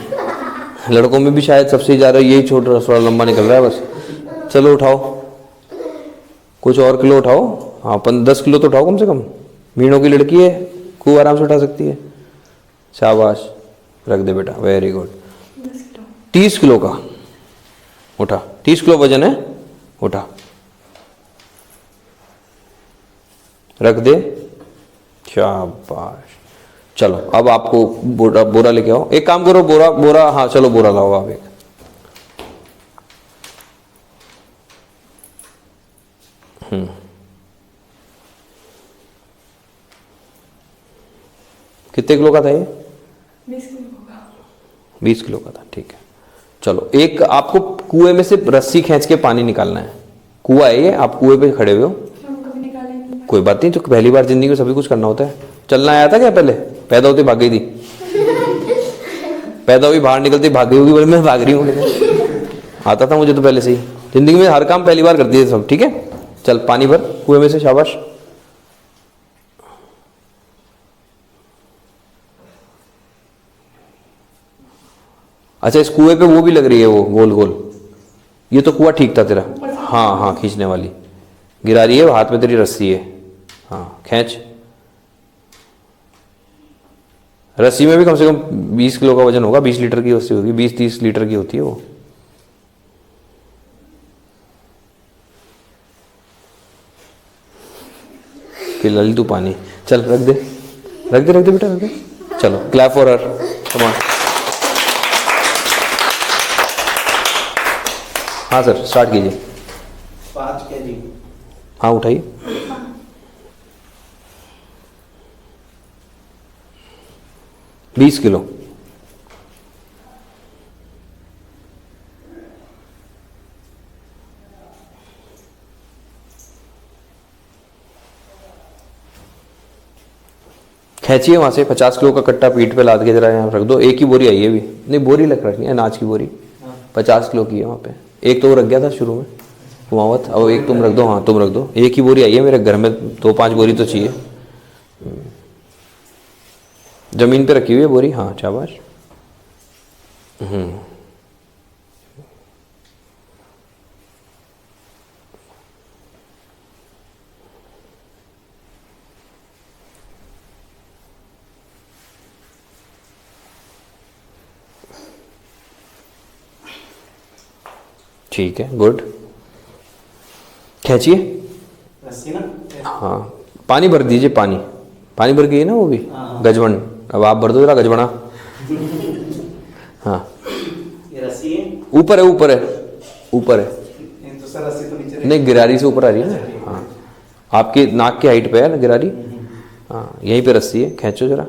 लड़कों में भी शायद सबसे ज़्यादा यही छोटा थोड़ा लंबा निकल रहा है बस। चलो उठाओ, कुछ और किलो उठाओ। हाँ 10 किलो तो उठाओ कम से कम। मीनों की लड़की है, खूब आराम से उठा सकती है। शाबाश, रख दे बेटा, वेरी गुड। 30 किलो का उठा, 30 किलो वजन है, उठा, रख दे, शाबाश। चलो अब आपको बोरा लेके आओ। एक काम करो, बोरा, हाँ चलो बोरा लाओ आप एक। कितने किलो का था ये? 20 किलो का। 20 किलो का था, ठीक है। चलो एक आपको कुएं में से रस्सी खींच के पानी निकालना है। कुआं है ये, आप कुएं पे खड़े हुए हो। हम कभी निकाले नहीं। कोई बात नहीं, तो पहली बार जिंदगी में सभी कुछ करना होता है। चलना आया था क्या पहले? पैदा होते भाग गई थी, पैदा हुई बाहर निकलती भाग गई होगी, बोले मैं भाग रही हूँ। आता था मुझे तो पहले से ही, जिंदगी में हर काम पहली बार करती है सब, ठीक है। चल पानी भर कुएं में से, शाबाश। अच्छा इस कुएं पे वो भी लग रही है, वो गोल गोल। ये तो कुआं ठीक था तेरा। हाँ हाँ खींचने वाली गिरा रही है, हाथ में तेरी रस्सी है। हाँ खींच। रस्सी में भी कम से कम 20 किलो का वजन होगा, 20 लीटर की रस्सी होगी, 20-30 लीटर की होती है वो। फिलहाल तू पानी, चल रख दे रख दे रख दे बेटा रख दे। चलो clap for her, come on. हाँ सर स्टार्ट कीजिए। 5 kg। हाँ उठाइए। बीस किलो। खींचिए वहां से 50 किलो का कट्टा पीठ पे लाद के जरा यहाँ रख दो। एक ही बोरी आई है अभी, नहीं बोरी लग रखी है अनाज की बोरी, 50 किलो की है वहाँ पे। एक तो वो रख गया था शुरू में कुमावत, अब एक तुम रख दो। हाँ तुम रख दो, एक ही बोरी आई है मेरे घर में, 2-5 बोरी तो चाहिए। जमीन पे रखी हुई है बोरी, हाँ शाबाश। ठीक है गुड। खींचिए। रस्सी ना? हाँ पानी भर दीजिए, पानी पानी भर गई है ना वो भी। गजबन, अब आप भर दो जरा गजबना। हाँ ये रस्सी है? ऊपर है ऊपर है ऊपर है। तो सर रस्सी तो नीचे नहीं गिरारी से ऊपर आ रही है ना। हाँ आपकी नाक की हाइट पे है ना गिरारी। हाँ यहीं पे रस्सी है, खींचो जरा।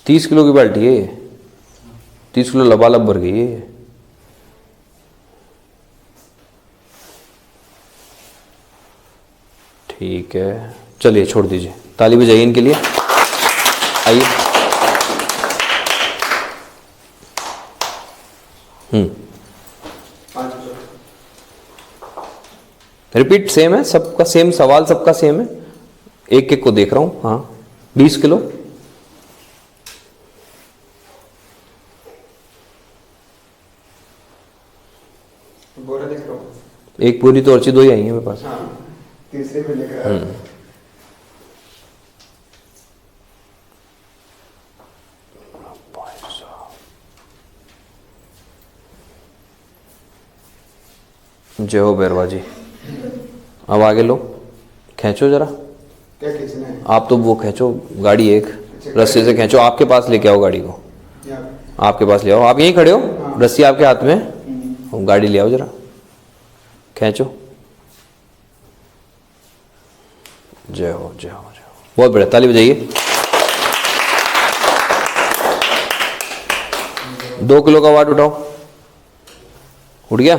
तीस किलो की बाल्टी है ये, 30 किलो लबालब भर गई है ये। ठीक है चलिए छोड़ दीजिए, ताली बजाइए इनके लिए। आइए। रिपीट सेम है सबका, सेम सवाल सबका सेम है। एक एक को देख रहा हूँ। हाँ 20 किलो। बोरा लिख रहा हूँ। एक पूरी तो अर्ची दो ही आई है मेरे पास। हाँ तीसरे में लिख रहा है। जय हो बैरवा जी। अब आगे लो, खींचो जरा। क्या खींचना है? आप तो वो खींचो गाड़ी, एक रस्सी से खींचो। आपके पास लेके आओ गाड़ी को, आपके पास ले आओ। आप यहीं खड़े हो, रस्सी आपके हाथ में, गाड़ी ले आओ जरा, खींचो। जय हो जय हो जय हो। बहुत बढ़िया, ताली बजाइए। 2 किलो का वाट उठाओ। उठ गया?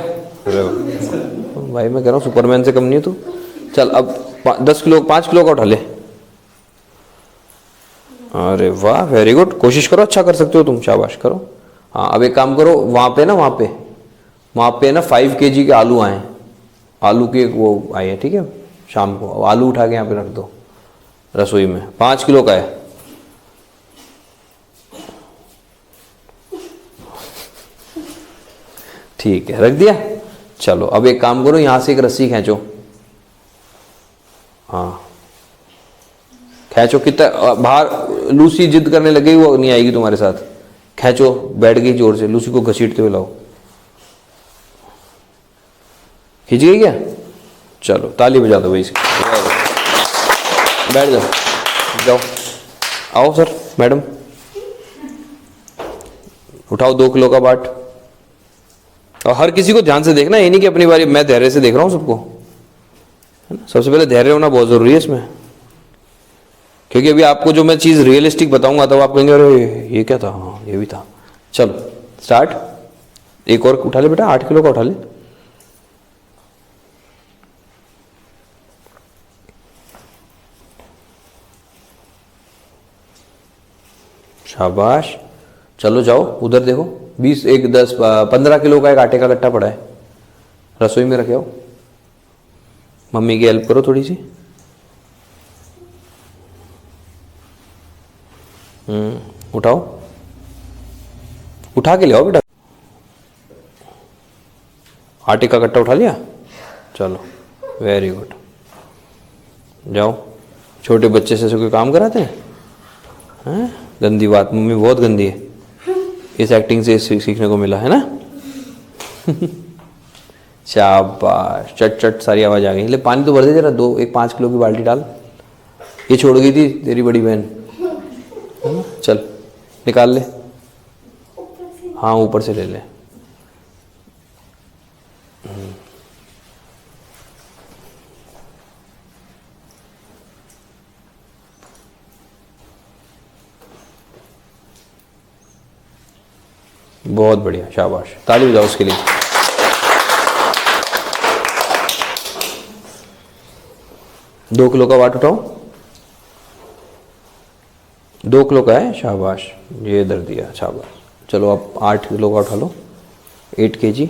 भाई मैं कह रहा हूँ सुपरमैन से कम नहीं है तू। चल अब 10 किलो 5 किलो का उठा ले। अरे वाह वेरी गुड, कोशिश करो, अच्छा कर सकते हो तुम, शाबाश करो। हाँ अब एक काम करो, वहाँ पे ना 5 kg के आलू आए, आलू के वो आए हैं, ठीक है। शाम को आलू उठा के यहाँ पे रख दो रसोई में। 5 किलो का है। ठीक है रख दिया। चलो अब एक काम करो, यहाँ से एक रस्सी खींचो। हाँ खींचो। कितना बाहर लूसी जिद करने लगी, वो नहीं आएगी तुम्हारे साथ। खींचो, बैठ गई जोर से, लूसी को घसीटते हुए लाओ। खींच गई क्या? चलो ताली बजा दो भाई इसकी। बैठ जाओ, जाओ आओ सर मैडम, उठाओ 2 किलो का बाट। और हर किसी को ध्यान से देखना, ये नहीं कि अपनी बारी। मैं धैर्य से देख रहा हूँ सबको, है ना। सबसे पहले धैर्य होना बहुत जरूरी है इसमें, क्योंकि अभी आपको जो मैं चीज़ रियलिस्टिक बताऊंगा तब आप कहेंगे अरे ये क्या था, हाँ ये भी था। चलो स्टार्ट। एक और उठा ले बेटा, 8 किलो का उठा ले। शाबाश। चलो जाओ उधर देखो, 20 1 10 15 किलो का एक आटे का कट्टा पड़ा है, रसोई में रखे हो। मम्मी की हेल्प करो थोड़ी सी। उठाओ, उठा के ले आओ बेटा। आटे का कट्टा उठा लिया, चलो वेरी गुड। जाओ, छोटे बच्चे से कोई काम कराते हैं? गंदी बात, मम्मी बहुत गंदी है। इस एक्टिंग से सीखने को मिला है ना। शाबाश, चट चट सारी आवाज़ आ गई। ले पानी तो भर दे जरा, 5 किलो की बाल्टी डाल। ये छोड़ गई थी तेरी बड़ी बहन, है ना? चल निकाल ले। हाँ ऊपर से ले ले। बहुत बढ़िया, शाबाश, ताली बजाओ उसके लिए। दो किलो का वाट उठाओ, 2 किलो का है, शाबाश, ये इधर दिया, शाबाश। चलो अब 8 किलो का उठा लो, 8 kg,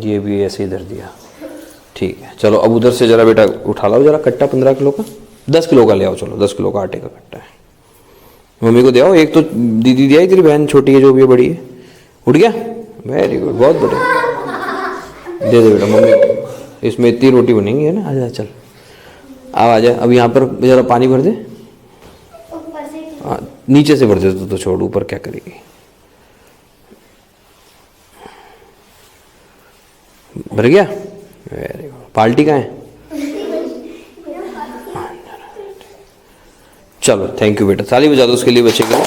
ये भी ऐसे इधर दिया, ठीक है। चलो अब उधर से जरा बेटा उठा लाओ जरा कट्टा 15 किलो का, 10 किलो का ले आओ, चलो 10 किलो का आटे का कट्टा है। मम्मी को दे आओ, एक तो दीदी दिया, तेरी बहन छोटी है जो भी है, बड़ी है, उठ गया, वेरी गुड, बहुत बढ़िया, दे दे बेटा मम्मी को। इसमें इतनी रोटी बनेंगी है ना, आ जा, चल आ जा। अब यहाँ पर जरा पानी भर दे, नीचे से भर दे तो छोड़, ऊपर क्या करेगी। भर गया, वेरी गुड। पार्टी कहाँ है? चलो थैंक यू बेटा, ताली बजा दो उसके लिए, बच्चे के लिए।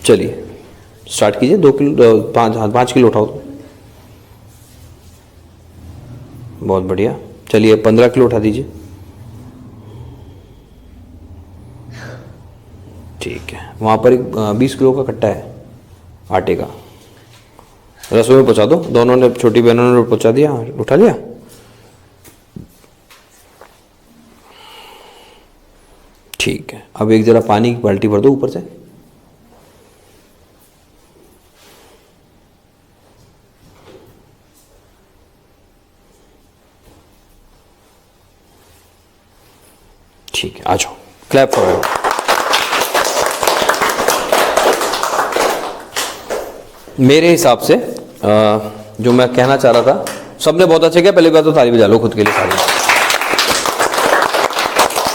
चलिए स्टार्ट कीजिए, 2 किलो 5 किलो उठाओ तो। बहुत बढ़िया, चलिए 15 किलो उठा दीजिए, ठीक है। वहाँ पर एक 20 किलो का कट्टा है आटे का, रसोई में पहुँचा दो। दोनों ने, छोटी बहनों ने पहुँचा दिया, उठा लिया, ठीक है। अब एक जरा पानी की बाल्टी भर दो ऊपर से, ठीक है, आ जाओ, क्लैप फॉर एवर। मेरे हिसाब से जो मैं कहना चाह रहा था, सबने बहुत अच्छा किया। पहले बात तो ताली बजा लो खुद के लिए सारी,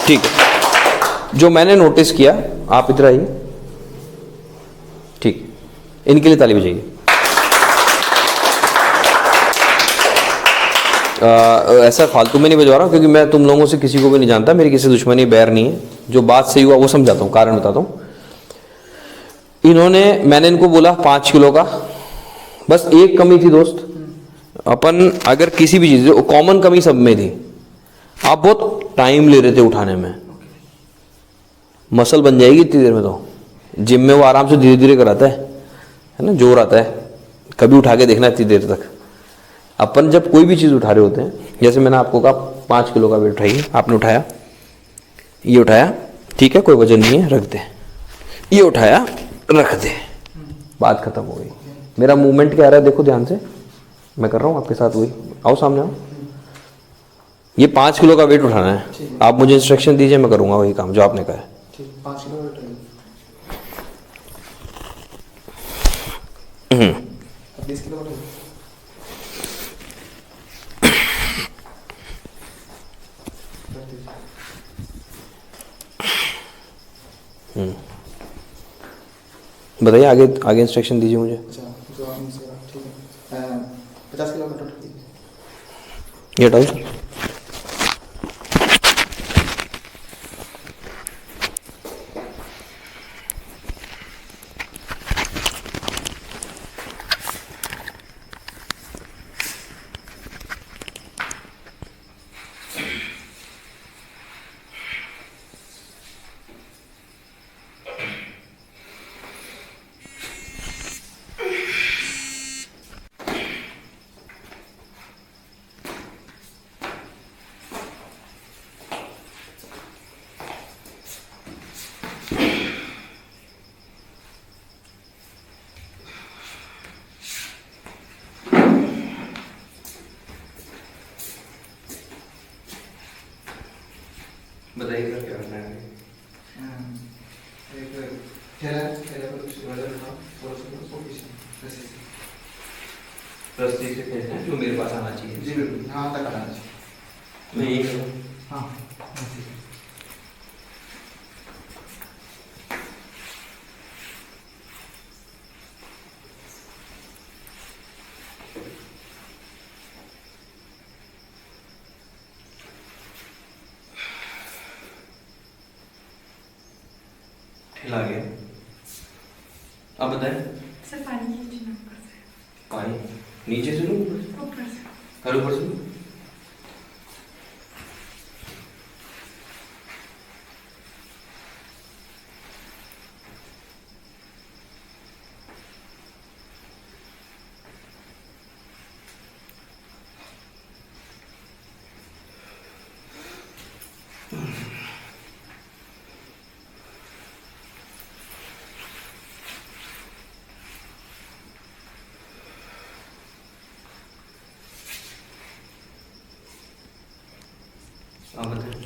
ठीक है। जो मैंने नोटिस किया, आप इधर आइए, ठीक, इनके लिए ताली बजाइए। ऐसा फालतू में नहीं बजवा रहा हूँ, क्योंकि मैं तुम लोगों से किसी को भी नहीं जानता, मेरी किसी दुश्मनी बैर नहीं है। जो बात सही हुआ वो समझाता हूँ, कारण बताता हूँ। मैंने इनको बोला 5 किलो का, बस एक कमी थी दोस्त, अपन अगर किसी भी चीज़, कॉमन कमी सब में थी, आप बहुत टाइम ले रहे थे उठाने में। मसल बन जाएगी इतनी देर में, तो जिम में वो आराम से धीरे धीरे कराता है ना, जोर आता है। कभी उठा के देखना इतनी देर तक। अपन जब कोई भी चीज़ उठा रहे होते हैं, जैसे मैंने आपको कहा 5 किलो का वेट उठाइए, आपने उठाया, ये उठाया, ठीक है, कोई वजन नहीं है, रख दे, ये उठाया, रख दे, बात खत्म हो गई। मेरा मूवमेंट क्या आ रहा है देखो ध्यान से, मैं कर रहा हूँ आपके साथ, वही आओ सामने आओ। ये 5 किलो का वेट उठाना है, आप मुझे इंस्ट्रक्शन दीजिए, मैं करूँगा वही काम जो आपने कहा है। 5 किलो वेट 20 किलो वेट। बताइए आगे, आगे इंस्ट्रक्शन दीजिए मुझे। अच्छा, जो आपने से ठीक है, 50 किलो वेट उठा दीजिए। ये हटाओ सर। बताइए सर क्या करना है। एक ठेला पर कुछ वजन उठाओ और उसको पीछे ऐसे रस्सी से खींचना है, जो मेरे पास आना चाहिए। जी बिल्कुल, हाँ तक आना चाहिए। मैं ये करूँ? हाँ हिला गया। अब बताएं। सर पानी नीचे ऊपर से। पानी नीचे से लूं ऊपर से। कर ऊपर से लूं? अब बताएं।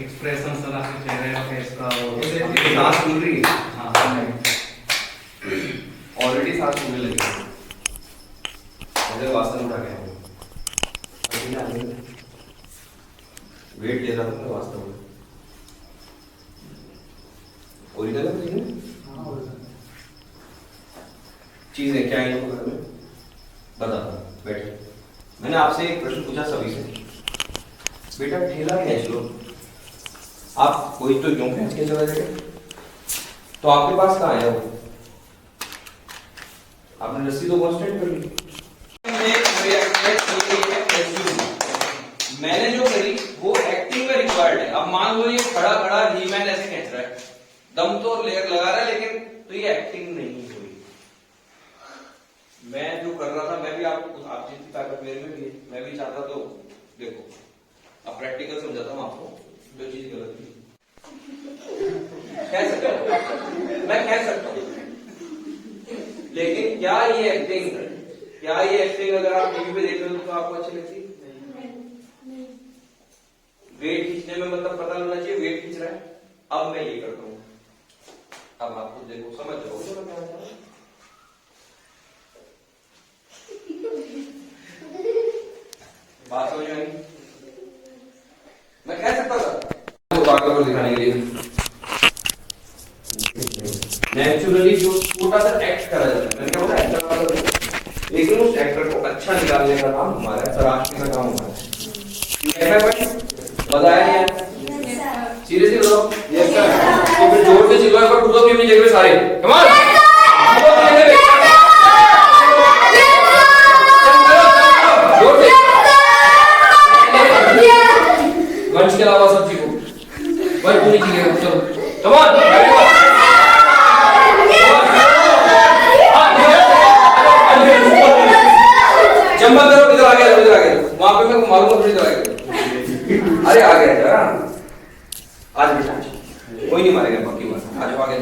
एक्सप्रेशन सर आपके चेहरे का फेस का और सांस फूल रही है। हाँ ऑलरेडी सांस फूलने लगी है। मुझे वासन उठा गया है। अभी ना वेट ले रहा था मैं वास्तव में। ओरिजिनल है मुझे? चीजें क्या है इनको घर में बता बैठे। मैंने आपसे एक प्रश्न पूछा सभी से, बेटा ठेला खींच लो। आप कोई तो क्यों खींच के चला जाएगा? तो आपके पास कहाँ है वो? आपने रस्सी तो कांस्टेंट कर ली। मैंने जो करी वो एक्टिंग में रिक्वायर्ड है। अब मान लो ये खड़ा खड़ा हीमैन ऐसे खींच रहा है, दम तो लगा रहा है, लेकिन तो ये एक्टिंग नहीं हुई। मैं जो कर रहा था, मैं भी आप जितनी ताकत मेरे में भी है, मैं भी चाहता तो देखो अब प्रैक्टिकल समझाता हूँ आपको। जो चीज गलत थी कह सकता हूँ, मैं कह सकता हूँ, लेकिन क्या ये एक्टिंग अगर आप टीवी पे देख रहे हो तो आपको अच्छी लगती? वेट खींचने में मतलब पता लगना चाहिए वेट खींच रहा है। अब मैं ये करता हूँ, अब आप खुद देखो, समझ जाओ मैं क्या चाह रहा हूं। बात समझ आई? मैं कह सकता था तो बात करो दिखाने के लिए नेचुरली जो छोटा सा एक्ट करा जाता है। मैंने क्या बोला? एक्टर करा जाता है, लेकिन उस एक्टर को अच्छा निकालने का काम हमारा है, तराशने का काम हमारा है। बताया नहीं है? सीरियसली बताओ। Yes sir. तो फिर जोर से चिल्लाओ एक बार, कूदो अपनी जगह पे सारे। Come on. जोर से। वंश के अलावा सब चीजों भाई पूरी चीजें चलो। Come on. जंबल करो, इधर आ गया, वहां पे मैं मारूंगा फिर इधर आ गया। अरे आ गया जरा, आज बेटा कोई नहीं मारेगा, बाकी बात आज आ गया।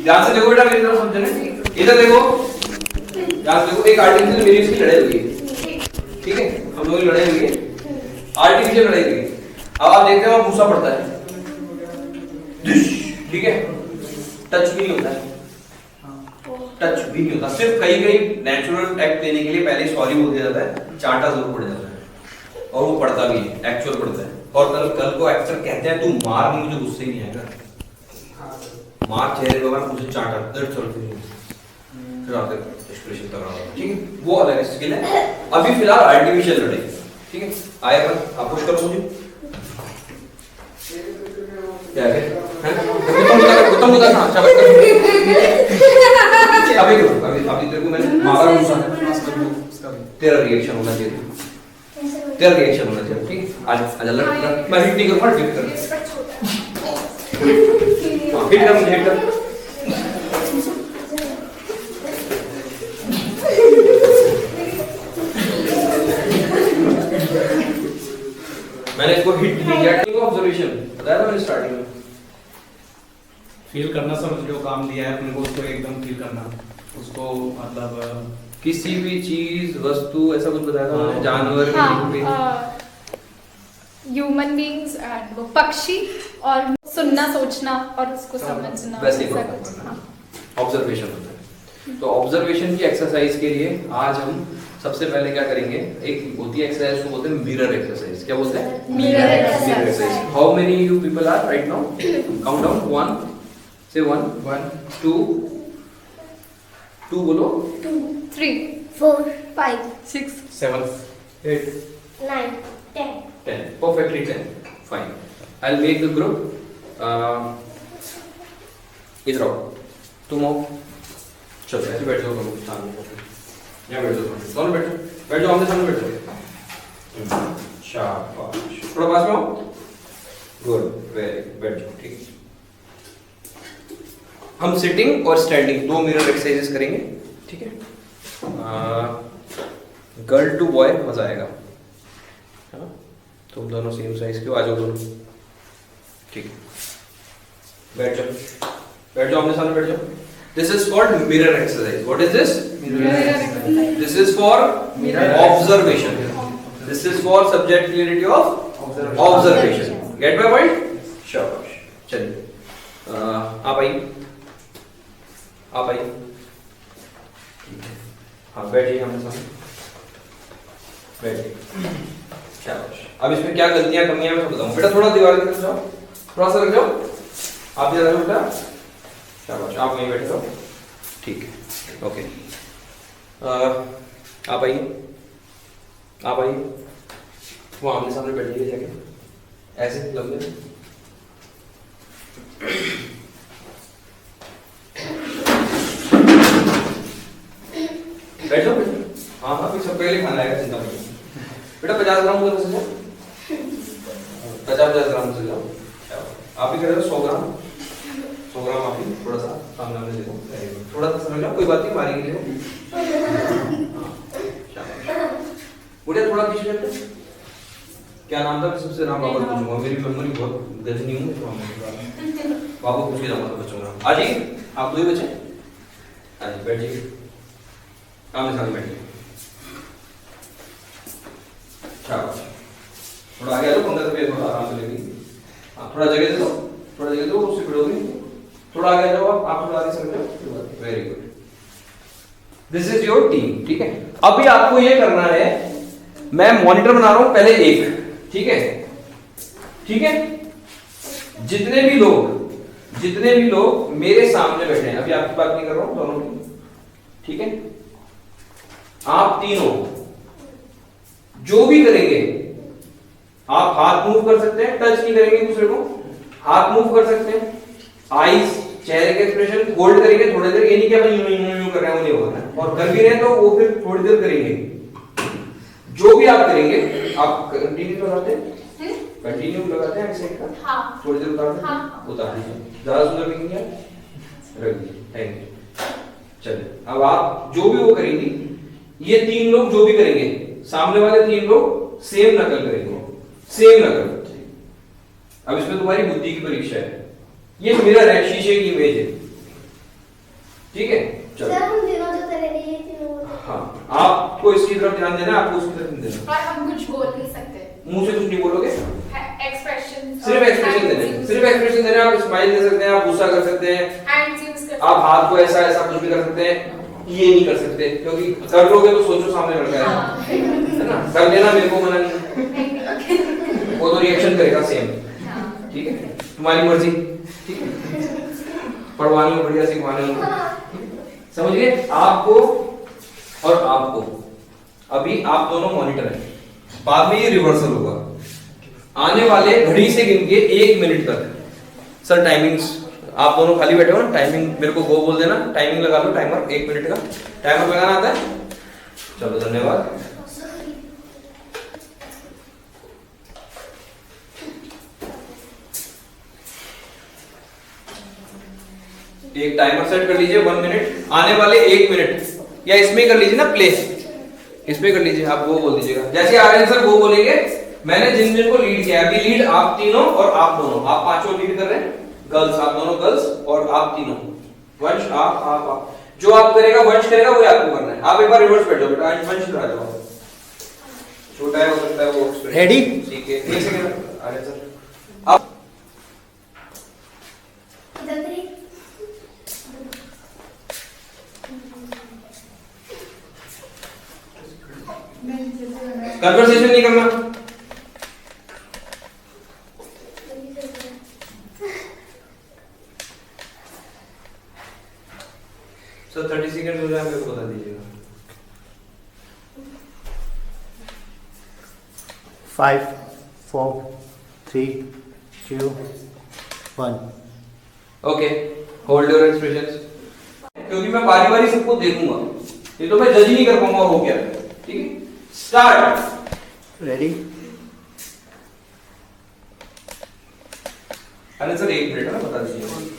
ध्यान से देखो बेटा, मेरी तरफ समझने, इधर देखो, ध्यान से देखो। एक आर्टिफिशियल मेरी उसकी लड़ाई हुई है, ठीक है, हम लोगों की लड़ाई हुई है, आर्टिफिशियल लड़ाई हुई है। अब आप देखते हो भूसा पड़ता है, ठीक है, टच भी नहीं होता है, टच भी नहीं होता। सिर्फ कहीं कहीं नेचुरल एक्ट देने के लिए पहले सॉरी बोल दिया जाता है, चांटा जरूर पड़ जाता है, और वो पड़ता भी है, एक्चुअल पड़ता है। और कल को एक्टर कहते हैं तू मार, नहीं मुझे गुस्से ही नहीं आएगा, मार चेहरे पे मुझे चांटा दर्द चल फिर आपके एक्सप्रेशन तगड़ा होगा, ठीक है, वो अलग स्किल है। अभी फिलहाल आर्टिफिशियल लड़ाई, ठीक है, आए अपन आप पुश करो मुझे, क्या है तुम बता ना, अच्छा अभी तेरे को मैंने मारा गुस्सा, तेरा रिएक्शन होना चाहिए, तेरा रिएक्शन होना चाहिए, ठीक है। आज लड़ मैं हिट नहीं करूंगा, हिट कर, हिट कर मुझे, हिट कर। मैंने इसको हिट नहीं किया, ऑब्जर्वेशन बताया था मैंने स्टार्टिंग में। फील करना, समझ लो काम दिया है अपने को, उसको एकदम फील करना, उसको मतलब किसी भी चीज वस्तु ऐसा कुछ बताया था मैंने, जानवर ह्यूमन बीइंग्स एंड वो पक्षी, और सुनना, सोचना और उसको समझना, वैसे ही ऑब्जर्वेशन होता है। तो ऑब्जर्वेशन की एक्सरसाइज के लिए आज हम सबसे पहले क्या करेंगे, एक होती है एक्सरसाइज को बोलते हैं मिरर एक्सरसाइज। क्या बोलते हैं? Mirror exercise. How many you people are right now? Count down, 1 से 1 1 2 2 बोलो, 2 3 4 5 6 7 8, 9, 10. 10. Perfectly 10. Fine. I'll make the group. इधर आओ. तुम आओ. चलो ऐसे बैठ जाओ दोनों सामने. यहाँ बैठ जाओ. दोनों बैठो. बैठ जाओ आमने सामने बैठ जाओ. शाबाश. थोड़ा पास में आओ. गुड. वेरी. बैठ जाओ. ठीक. हम सिटिंग और स्टैंडिंग 2 मिरर एक्सरसाइजेस करेंगे. ठीक है. गर्ल टू बॉय मजा आएगा. हाँ? तुम दोनों सेम साइज के हो. आ जाओ दोनों. ठीक है. बैठ जाओ. बैठ जाओ. अपने सामने बैठ जाओ. This is called mirror exercise. What is this? Mirror exercise. This is for observation. This is for subject clarity of observation. Get my point? शाबाश. चलिए. आप आइए. आप आइए. हाँ बैठिए हमारे सामने. बैठिए. शाबाश. अब इसमें क्या गलतियां कमियां मैं बताऊं. बेटा थोड़ा दीवार की तरफ जाओ. थोड़ा सा रख जाओ. आप इधर आओ बेटा. शाबाश. आप वहीं बैठे रहो. ठीक है. ओके. आप आइए. आप आइए. वो आमने सामने बैठिए जाके. ऐसे लंबे. बैठो. हाँ हाँ फिर सब पहले खाना आएगा. चिंता मत. बेटा 50 ग्राम उधर से जाओ. 50 ग्राम से जाओ. आप ही करें 100 ग्राम. 100 ग्राम आप ही. थोड़ा सा सामने में देखो. थोड़ा सा समझ लो. कोई बात नहीं. मारेंगे देखो. उठे थोड़ा पीछे बैठो. क्या नाम था सबसे? नाम बाबा पूछूंगा. मेरी मेमोरी बहुत गजनी हूँ. बाबा पूछ के जाऊंगा बच्चों का. आज ही आप 2 ही बचे. आज बैठिए. सामने सामने बैठिए. शाबाश. थोड़ा आगे आ जाओ. 15 रुपये थोड़ा आराम से लेंगे. हाँ थोड़ा जगह दे दो. थोड़ा जगह दो. उससे खड़ोगे. थोड़ा आगे आ जाओ. आप थोड़ा आगे समझ जाओ. Very good. This is your team. ठीक है. अभी आपको ये करना है. मैं मॉनिटर बना रहा हूं पहले 1. ठीक है. ठीक है. जितने भी लोग मेरे सामने बैठे हैं. अभी आपकी बात नहीं कर रहा हूं. दोनों की. ठीक है. आप तीनों जो भी करेंगे आप हाथ मूव कर सकते हैं. टच नहीं करेंगे दूसरे को. हाथ मूव कर सकते हैं. आईज चेहरे के एक्सप्रेशन होल्ड करेंगे थोड़ी देर. ये नहीं कि अपन यूं कर रहे हैं वो नहीं होगा. और कर भी रहे हैं तो वो फिर थोड़ी देर करेंगे. जो भी आप करेंगे आप कंटिन्यू लगाते हैं. कंटिन्यू लगाते हैं एक्सेंट का. हाँ. थोड़ी देर उतार हाँ. उतार दीजिए. ज्यादा सुंदर दिखेंगे. रख दीजिए. Thank you. चलिए. अब आप जो भी वो करेंगी ये 3 लोग जो भी करेंगे सामने वाले 3 लोग सेम नकल करेंगे. सेम नकल. अब इसमें तुम्हारी बुद्धि की परीक्षा है. ये मिरर है. शीशे की इमेज है. ठीक है. सर हम तीनों जो चले गए ये तीनों. हाँ आपको इसकी तरफ ध्यान देना. आपको उसकी तरफ नहीं देना. और हम कुछ बोल नहीं सकते. मुंह से कुछ नहीं बोलोगे. एक्सप्रेशन. सिर्फ एक्सप्रेशन देने. सिर्फ एक्सप्रेशन देने. आप स्माइल दे सकते हैं. आप गुस्सा कर सकते हैं. हैंड्स यूज कर. आप हाथ को ऐसा ऐसा कुछ भी कर सकते हैं. ये नहीं कर सकते क्योंकि कर लोगे तो सोचो सामने लड़का है ना. कर लेना. मेरे को मना नहीं. वो तो रिएक्शन करेगा सेम. ठीक है. तुम्हारी मर्जी. ठीक है. पढ़वानी हो बढ़िया सिखवानी हो. समझ गए. आपको और आपको अभी आप दोनों मॉनिटर हैं. बाद में ये रिवर्सल होगा. आने वाले घड़ी से गिन के 1 मिनट तक. सर टाइमिंग्स आप दोनों खाली बैठे हो ना. टाइमिंग मेरे को गो बोल देना. टाइमिंग लगा लो. टाइमर 1 मिनट का टाइमर लगाना आता है. चलो धन्यवाद. एक टाइमर सेट कर लीजिए 1 मिनट. आने वाले 1 मिनट या इसमें कर लीजिए ना प्ले. इसमें कर लीजिए. आप वो बोल दीजिएगा. जैसे आर्यन सर वो बोलेंगे. मैंने जिन जिन को लीड किया. अभी लीड आप तीनों और आप दोनों. आप 5 लीड कर रहे हैं. गर्ल्स आप दोनों गर्ल्स और आप तीनों. वंश आप जो आप करेगा वंश करेगा वही आपको करना है. आप एक बार रिवर्स बैठ जाओ बेटा. वंश इधर आ जाओ. छोटा है हो सकता है वो. रेडी. ठीक है. 1 सेकंड. आर्यन सर आप कन्वर्सेशन नहीं करना. सर 30 सेकंड हो जाए मेरे को बता दीजिएगा. 5, 4, 3, 2, 1. Okay, hold your expressions. क्योंकि मैं बारी बारी सबको देखूंगा, ये तो मैं जज ही नहीं कर पाऊंगा हो क्या। ठीक है, स्टार्ट। Ready? अरे सर 1 मिनट ना बता दीजिए।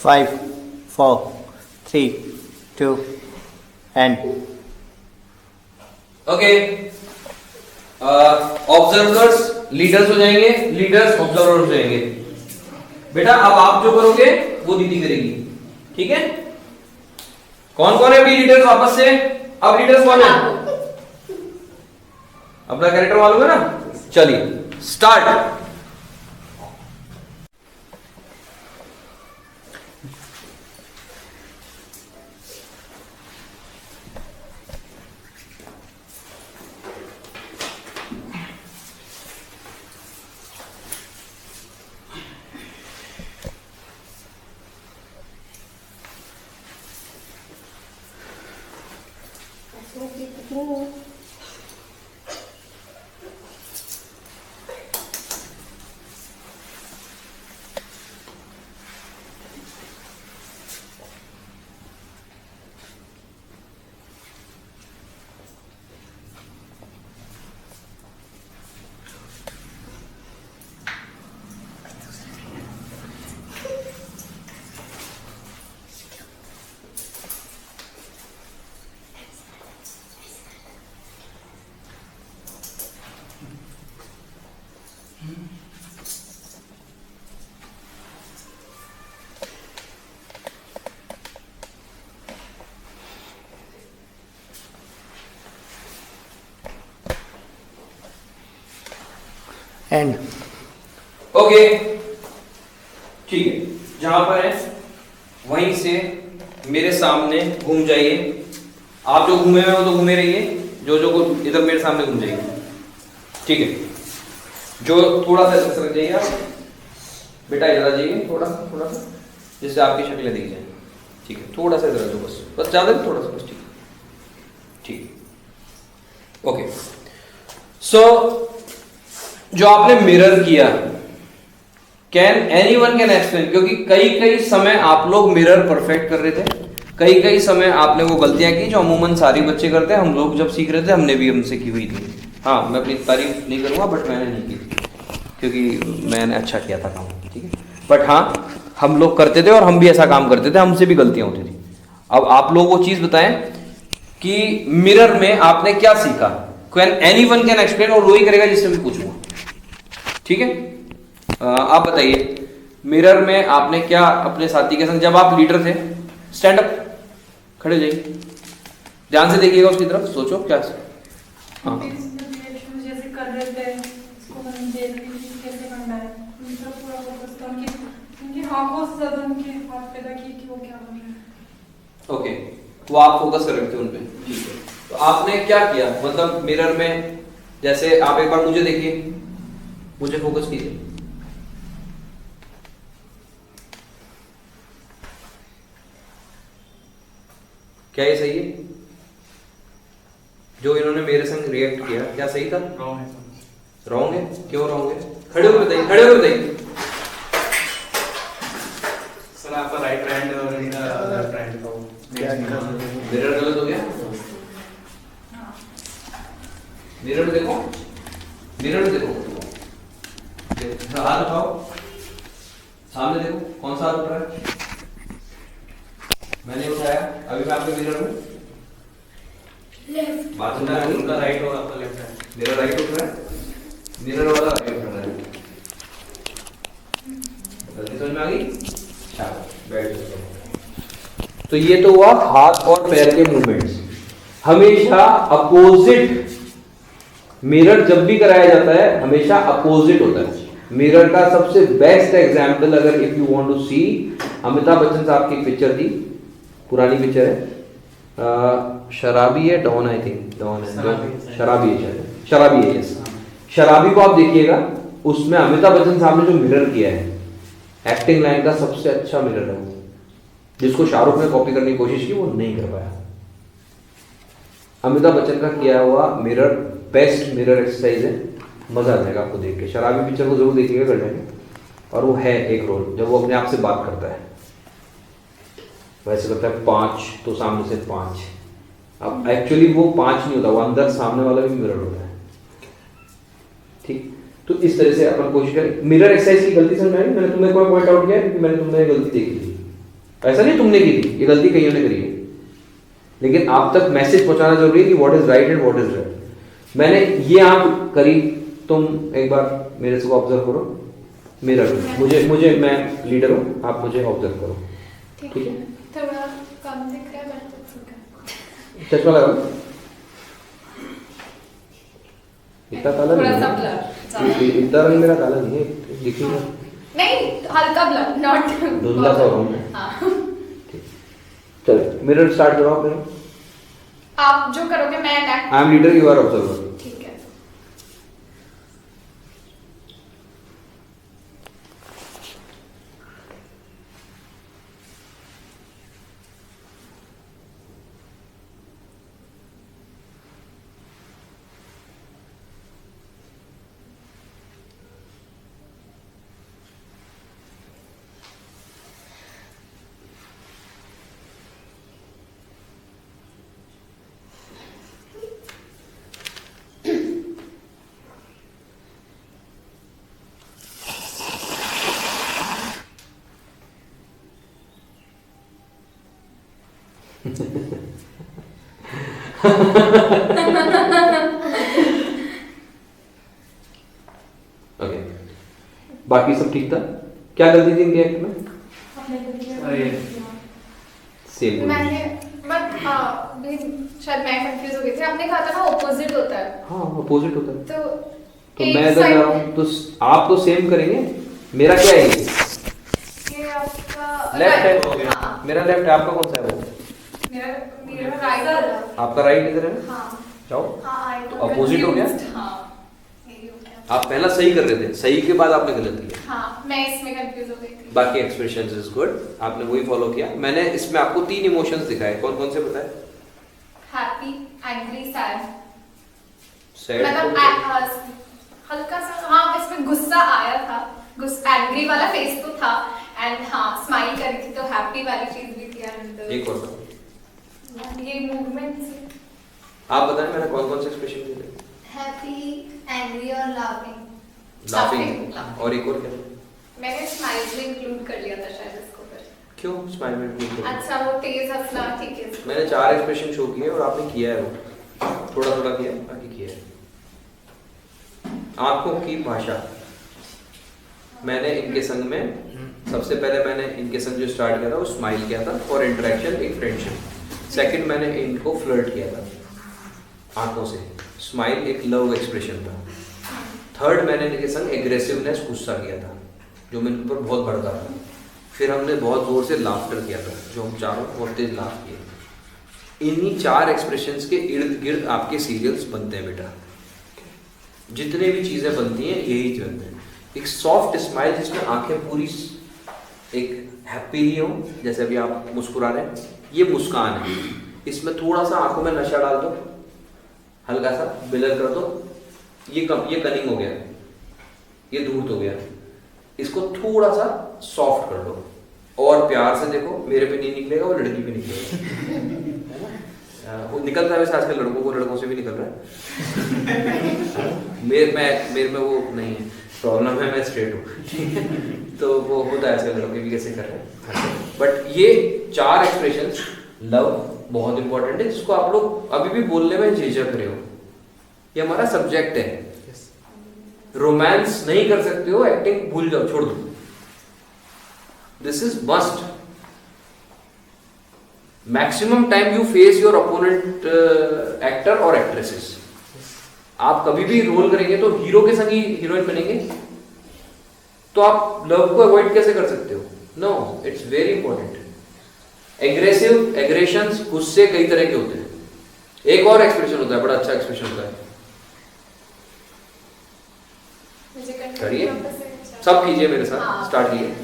Five, 4, 3, 2, and okay, observers leaders हो जाएंगे, लीडर्स ऑब्जर्वर हो जाएंगे। बेटा अब आप जो करोगे वो दीदी करेगी, ठीक है? कौन कौन है अभी लीडर्स वापस से? अब लीडर्स कौन है? अपना कैरेक्टर मालूम है ना? चलिए स्टार्ट। end. ओके, ठीक है, जहां पर है वहीं से मेरे सामने घूम जाइए। आप जो घूमे हुए हो तो घूमे रहिए, जो जो इधर मेरे सामने घूम जाइए, ठीक है? जो थोड़ा सा इधर सरक जाइए आप, बेटा इधर आ जाइए, थोड़ा सा जिससे आपकी शक्लें दिख जाए, ठीक है? थोड़ा सा इधर आ जाओ, बस ज्यादा नहीं, थोड़ा सा बस, ठीक। ओके, सो जो आपने मिरर किया, कैन एनीवन कैन एक्सप्लेन? क्योंकि कई समय आप लोग मिरर परफेक्ट कर रहे थे, कई समय आपने वो गलतियां की जो अमूमन सारी बच्चे करते हैं। हम लोग जब सीख रहे थे हमने भी हमसे की हुई थी। हाँ, मैं अपनी तारीफ नहीं करूँगा, बट मैंने नहीं की क्योंकि मैंने अच्छा किया था काम, ठीक है? बट हाँ, हम लोग करते थे और हम भी ऐसा काम करते थे, हमसे भी गलतियां होती थी। अब आप लोग वो चीज़ बताएं कि मिरर में आपने क्या सीखा। कैन एनीवन कैन एक्सप्लेन, और वही करेगा जिससे मैं पूछूंगा, ठीक है? आप बताइए, मिरर में आपने क्या अपने साथी के संग, जब आप लीडर थे, स्टैंड अप, खड़े जाइए, ध्यान से देखिएगा उसकी तरफ, सोचो क्या। हाँ, जैसे कर रहे थे उसको हम देख रहे थे कैसे करना है, उनका पूरा फोकस था उनकी आंखों से ज्यादा उनके हाथ पे था कि वो क्या कर रहे हैं। ओके, वो आप फोकस कर रहे थे उन पे, ठीक है? तो आपने क्या किया, मतलब मिरर में, जैसे आप एक बार मुझे देखिए, मुझे फोकस कीजिए, क्या ये सही है? जो इन्होंने मेरे संग रिएक्ट किया, क्या सही था? रॉन्ग है। क्यों रॉन्ग है? खड़े होकर बताइए, खड़े होकर बताइए। सर आपका राइट हैंड और इनका लेफ्ट हैंड को मिरर गलत हो गया। मिरर देखो, मिरर देखो, हाथ उठाओ, सामने देखो कौन सा हाथ उठ रहा है? मैंने उठाया, अभी मैं आपके मिरर हूँ। बात सुन रहा है? उनका राइट होगा, आपका लेफ्ट है। मेरा राइट उठ रहा है, मिरर वाला राइट उठ रहा है। गलती समझ में आ गई? बैठ जाओ। तो ये तो हुआ हाथ और पैर के मूवमेंट्स। हमेशा अपोजिट मिरर जब भी कराया जाता है हमेशा अपोजिट होता है। मिरर का सबसे बेस्ट एग्जांपल अगर इफ यू वांट टू सी, अमिताभ बच्चन साहब की पिक्चर थी, पुरानी पिक्चर है, शराबी है, डॉन आई थिंक, डॉन है, शराबी है शायद, शराबी है, यस। शराबी को आप देखिएगा, उसमें अमिताभ बच्चन साहब ने जो मिरर किया है, एक्टिंग लाइन का सबसे अच्छा मिरर है, जिसको शाहरुख ने कॉपी करने की कोशिश की, वो नहीं कर पाया। अमिताभ बच्चन का किया हुआ मिरर बेस्ट मिरर एक्सरसाइज है, मजा आ जाएगा आपको देख के। शराबी पिक्चर को जरूर देखिएगा, कर जाएंगे। और वो है एक रोल जब वो अपने आप से बात करता है, वैसे करता है 5 तो सामने से 5। अब एक्चुअली वो 5 नहीं होता, वो अंदर सामने वाला भी मिरर होता है। ठीक, तो इस तरह से अपन कोशिश करें। मिरर एक्सरसाइज की गलती समझ में आई? मैंने तुम्हें कोई पॉइंट आउट किया क्योंकि मैंने तुम्हें गलती देखी थी, ऐसा नहीं तुमने की थी, ये गलती कईयों ने करी है, लेकिन आप तक मैसेज पहुंचाना जरूरी है कि what is right and what is right. मैंने ये आंख करी, तुम एक बार मेरे से को ऑब्जर्व करो, मिरर मुझे मैं लीडर हूँ, आप मुझे ऑब्जर्व करो, ठीक है? थोड़ा कम दिख रहा है, चश्मा लगाओ, इतना काला थोड़ा सा नहीं ब्लर, है, इतना रंग मेरा काला नहीं है, दिखेगा नहीं, हल्का ब्लर, नॉट धुंधला सा हो रहा हूँ। चलो मिरर स्टार्ट करो आप। आप जो करोगे मैं attack. I am leader, you are observer. ठीक है। ओके, बाकी सब ठीक था? क्या गलती थी इनके एक्ट में? सेम मैंने शायद मैं कंफ्यूज हो गई थी। आपने कहा था ना ऑपोजिट होता है। हाँ, अपोजिट होता है। तो मैं इधर जा रहा हूँ तो आप तो सेम करेंगे। मेरा क्या है? ये आपका लेफ्ट है, हाँ। मेरा लेफ्ट है, आपका कौन सा है वो? मेरा राइट है। आपका राइट इधर है ना? हाँ। जाओ, हाँ, तो अपोजिट हो गया। हाँ, यही हो गया। आप पहला सही कर रहे थे, सही के बाद आपने गलत किया। हाँ, मैं इसमें कंफ्यूज हो गई थी। बाकी एक्सप्रेशंस इज गुड, आपने वही फॉलो किया। मैंने इसमें आपको 3 इमोशंस दिखाए, कौन कौन से बताए? Happy, angry, sad. सैड मतलब हल्का सा, हाँ, इसमें गुस्सा आया था, एंग्री वाला फेस तो था, एंड हाँ स्माइल करी थी तो हैप्पी वाली चीज भी थी। एक और था, ये मूवमेंट आप बताएं मैंने कौन कौन से एक्सप्रेशन दिए? हैप्पी, एंग्री और लाफिंग। लाफिंग, और एक और क्या? मैंने स्माइल में इंक्लूड कर लिया था शायद इसको फिर। क्यों स्माइल में include किया? अच्छा, वो तेज हंसना, ठीक है। मैंने 4 एक्सप्रेशन शो किए और आपने किया है, वो थोड़ा थोड़ा किया, बाकी किया है। आंखों की भाषा, मैंने इनके संग में सबसे पहले मैंने इनके संग जो स्टार्ट किया था वो स्माइल किया था फॉर इंटरेक्शन, एक फ्रेंडशिप। सेकंड मैंने इनको फ्लर्ट किया था आंखों से, स्माइल एक लव एक्सप्रेशन था। थर्ड मैंने इनके संग एग्रेसिवनेस, गुस्सा किया था जो मैं इनके ऊपर बहुत भड़का था। फिर हमने बहुत जोर से लाफ्टर किया था, जो हम चारों बहुत तेज लाफ किए। इन्हीं 4 एक्सप्रेशंस के इर्द गिर्द आपके सीरियल्स बनते हैं बेटा। जितने भी चीजें बनती हैं यही बनते हैं। एक सॉफ्ट स्माइल जिसमें आंखें पूरी एक हैप्पीली हो, जैसे अभी आप मुस्कुरा रहे हैं, ये मुस्कान है। इसमें थोड़ा सा आंखों में नशा डाल दो, हल्का सा ब्लर कर दो, ये कनिंग हो गया, ये धूर्त हो गया। इसको थोड़ा सा सॉफ्ट कर दो और प्यार से देखो, मेरे पे नहीं निकलेगा, वो लड़की पे निकलेगा। वो निकलता है वैसे आजकल लड़कों को, लड़कों से भी निकल रहा है। मेरे में वो नहीं है। प्रॉब्लम है मैं स्ट्रेट हूँ तो वो होता है आजकल लड़के भी कैसे कर रहे हैं। बट ये 4 एक्सप्रेशंस, लव बहुत इंपॉर्टेंट है जिसको आप लोग अभी भी बोलने में झिझक रहे हो, ये हमारा सब्जेक्ट है। रोमांस नहीं कर सकते हो, एक्टिंग भूल जाओ, छोड़ दो, this is must. Maximum time you face your opponent actor और एक्ट्रेसेस। आप कभी भी रोल करेंगे तो हीरो के संग ही हीरोइन बनेंगे, तो आप लव को अवॉइड कैसे कर सकते हो? No, it's very important. Aggressive aggressions, गुस्से कई तरह के होते हैं। एक और एक्सप्रेशन होता है, बड़ा अच्छा एक्सप्रेशन होता है, करिए सब, कीजिए मेरे साथ, स्टार्ट कीजिए।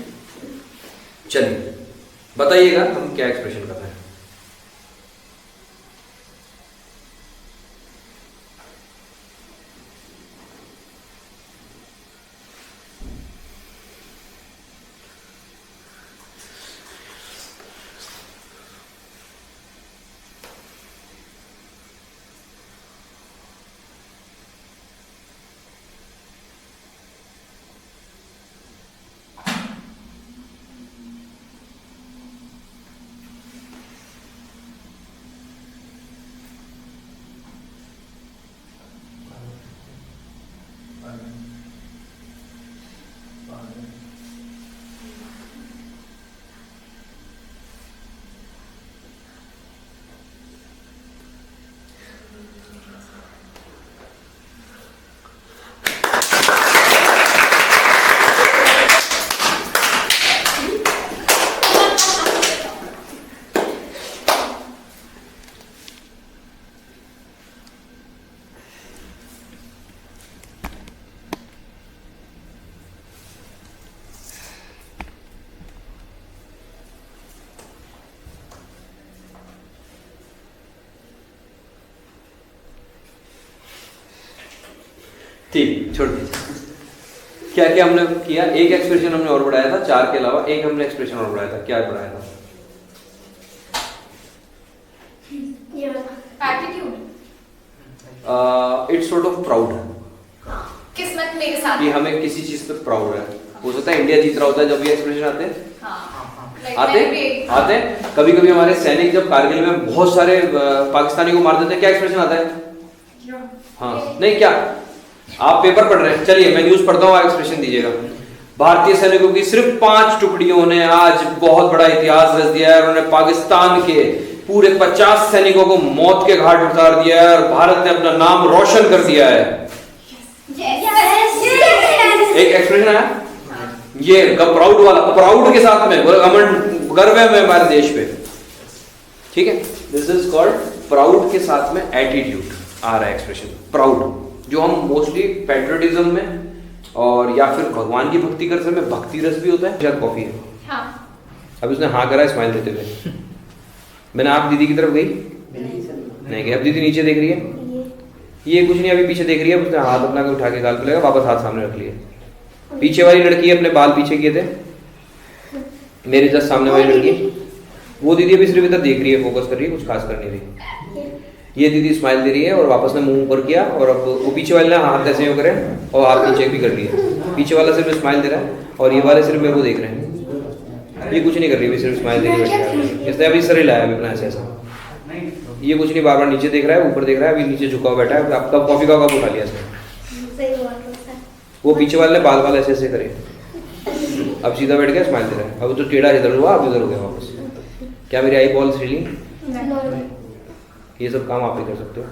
चलिए बताइएगा हम क्या एक्सप्रेशन कर रहे हैं। ठीक, छोड़ दीजिए। क्या क्या हमने किया? एक एक्सप्रेशन हमने और बढ़ाया था, 4 के अलावा एक हमने एक्सप्रेशन और बढ़ाया था। क्या बढ़ाया था? Attitude, it's sort of proud, किस्मत मेरे साथ कि हमें किसी चीज पे प्राउड है। हो सकता है इंडिया जीत रहा होता है जब ये एक्सप्रेशन आते हैं। आते कभी कभी हमारे सैनिक जब कारगिल में बहुत सारे पाकिस्तानी को मार देते हैं, क्या एक्सप्रेशन आता है? हाँ, नहीं क्या आप पेपर पढ़ रहे हैं? चलिए मैं न्यूज पढ़ता हूँ, आप एक्सप्रेशन दीजिएगा। भारतीय सैनिकों की सिर्फ 5 टुकड़ियों ने आज बहुत बड़ा इतिहास रच दिया है। उन्होंने पाकिस्तान के पूरे 50 सैनिकों को मौत के घाट उतार दिया है और भारत ने अपना नाम रोशन कर दिया है। एक एक्सप्रेशन है ये प्राउड वाला, प्राउड के साथ में घमंड, गर्व है हमारे देश पे। ठीक है, दिस इज कॉल्ड प्राउड के साथ में एटीट्यूड आ रहा है एक्सप्रेशन, प्राउड, जो हम मोस्टली पैट्रियटिज्म में और या फिर भगवान की भक्ति करते में, भक्ति रस भी होता है। शायद कॉफी है। हाँ। अब उसने हाँ करा स्माइल देते हुए। मैंने आप दीदी की तरफ गई नहीं गई, अब दीदी नीचे देख रही है, ये कुछ नहीं, अभी पीछे देख रही है। उसने हाथ अपना के उठा के गाल पे लगा, वापस हाथ सामने रख लिया। पीछे वाली लड़की अपने बाल पीछे किए थे, मेरे जस्ट सामने वाली लड़की, वो दीदी अभी सिर्फ इधर देख रही है, फोकस कर रही है, कुछ खास कर नहीं रही। ये दीदी स्माइल दे रही है और वापस ने मुंह ऊपर किया, और अब वो पीछे वाले ने हाथ ऐसे यूं करे और हाथ नीचे भी कर दिए। पीछे वाला सिर्फ स्माइल दे रहा है और ये वाले सिर्फ मेरे को देख रहे हैं। ये कुछ नहीं कर रही, सिर्फ स्माइल दे रही है। इसने अभी सर हिलाया अपना ऐसे ऐसा, ये कुछ नहीं, बार बार नीचे देख रहा है, ऊपर देख रहा है, अभी नीचे झुका हुआ बैठा है। अब कब कॉफी का कप उठा लिया इसने। वो पीछे वाले ने बाल ऐसे ऐसे करे, अब सीधा बैठ गया, स्माइल दे रहा है। अब तो टेढ़ा इधर हुआ, अब इधर हो गया वापस। क्या मेरी आई बॉल रीलिंग? ये सब काम आप ही कर सकते हो।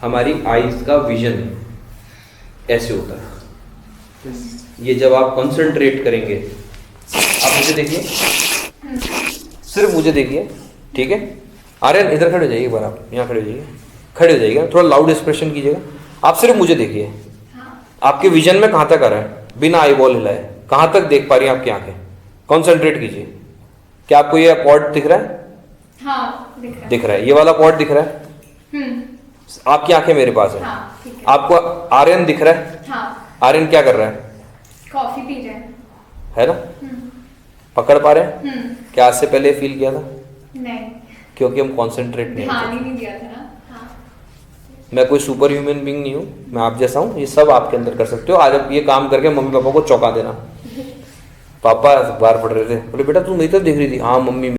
हमारी आईज का विजन ऐसे होता है, ये जब आप कंसंट्रेट करेंगे, आप मुझे देखिए, सिर्फ मुझे देखिए, ठीक है? आर्यन इधर खड़े हो जाइए, एक बार आप यहाँ खड़े हो जाइए, खड़े हो जाइएगा, थोड़ा लाउड एक्सप्रेशन कीजिएगा। आप सिर्फ मुझे देखिए, आपके विजन में कहाँ तक आ रहा है, बिना आई बॉल हिलाए कहाँ तक देख पा रही हैं आपकी आंखें? कॉन्सेंट्रेट कीजिए। क्या आपको ये पॉट दिख रहा है? हाँ, दिख रहा है। ये वाला पॉट दिख रहा है? आपकी आंखें मेरे पास है। हाँ, ठीक है। आपको आर्यन दिख रहा है? हाँ। आर्यन क्या कर रहा है? कॉफी पी रहे हैं। है ना? पकड़ पा रहे हैं? क्या आज से पहले फील किया था? नहीं, क्योंकि हम कॉन्सेंट्रेट नहीं ध्यान ही नहीं दिया था ना। हाँ। मैं कोई सुपर ह्यूमन बीइंग नहीं हूँ, मैं आप जैसा हूँ, ये सब आपके अंदर कर सकते हो। आज आप ये काम करके मम्मी पापा को चौंका देना। पापा अखबार पढ़ रहे थे, बोले बेटा तू मेरी तरफ देख रही थी, हाँ मम्मी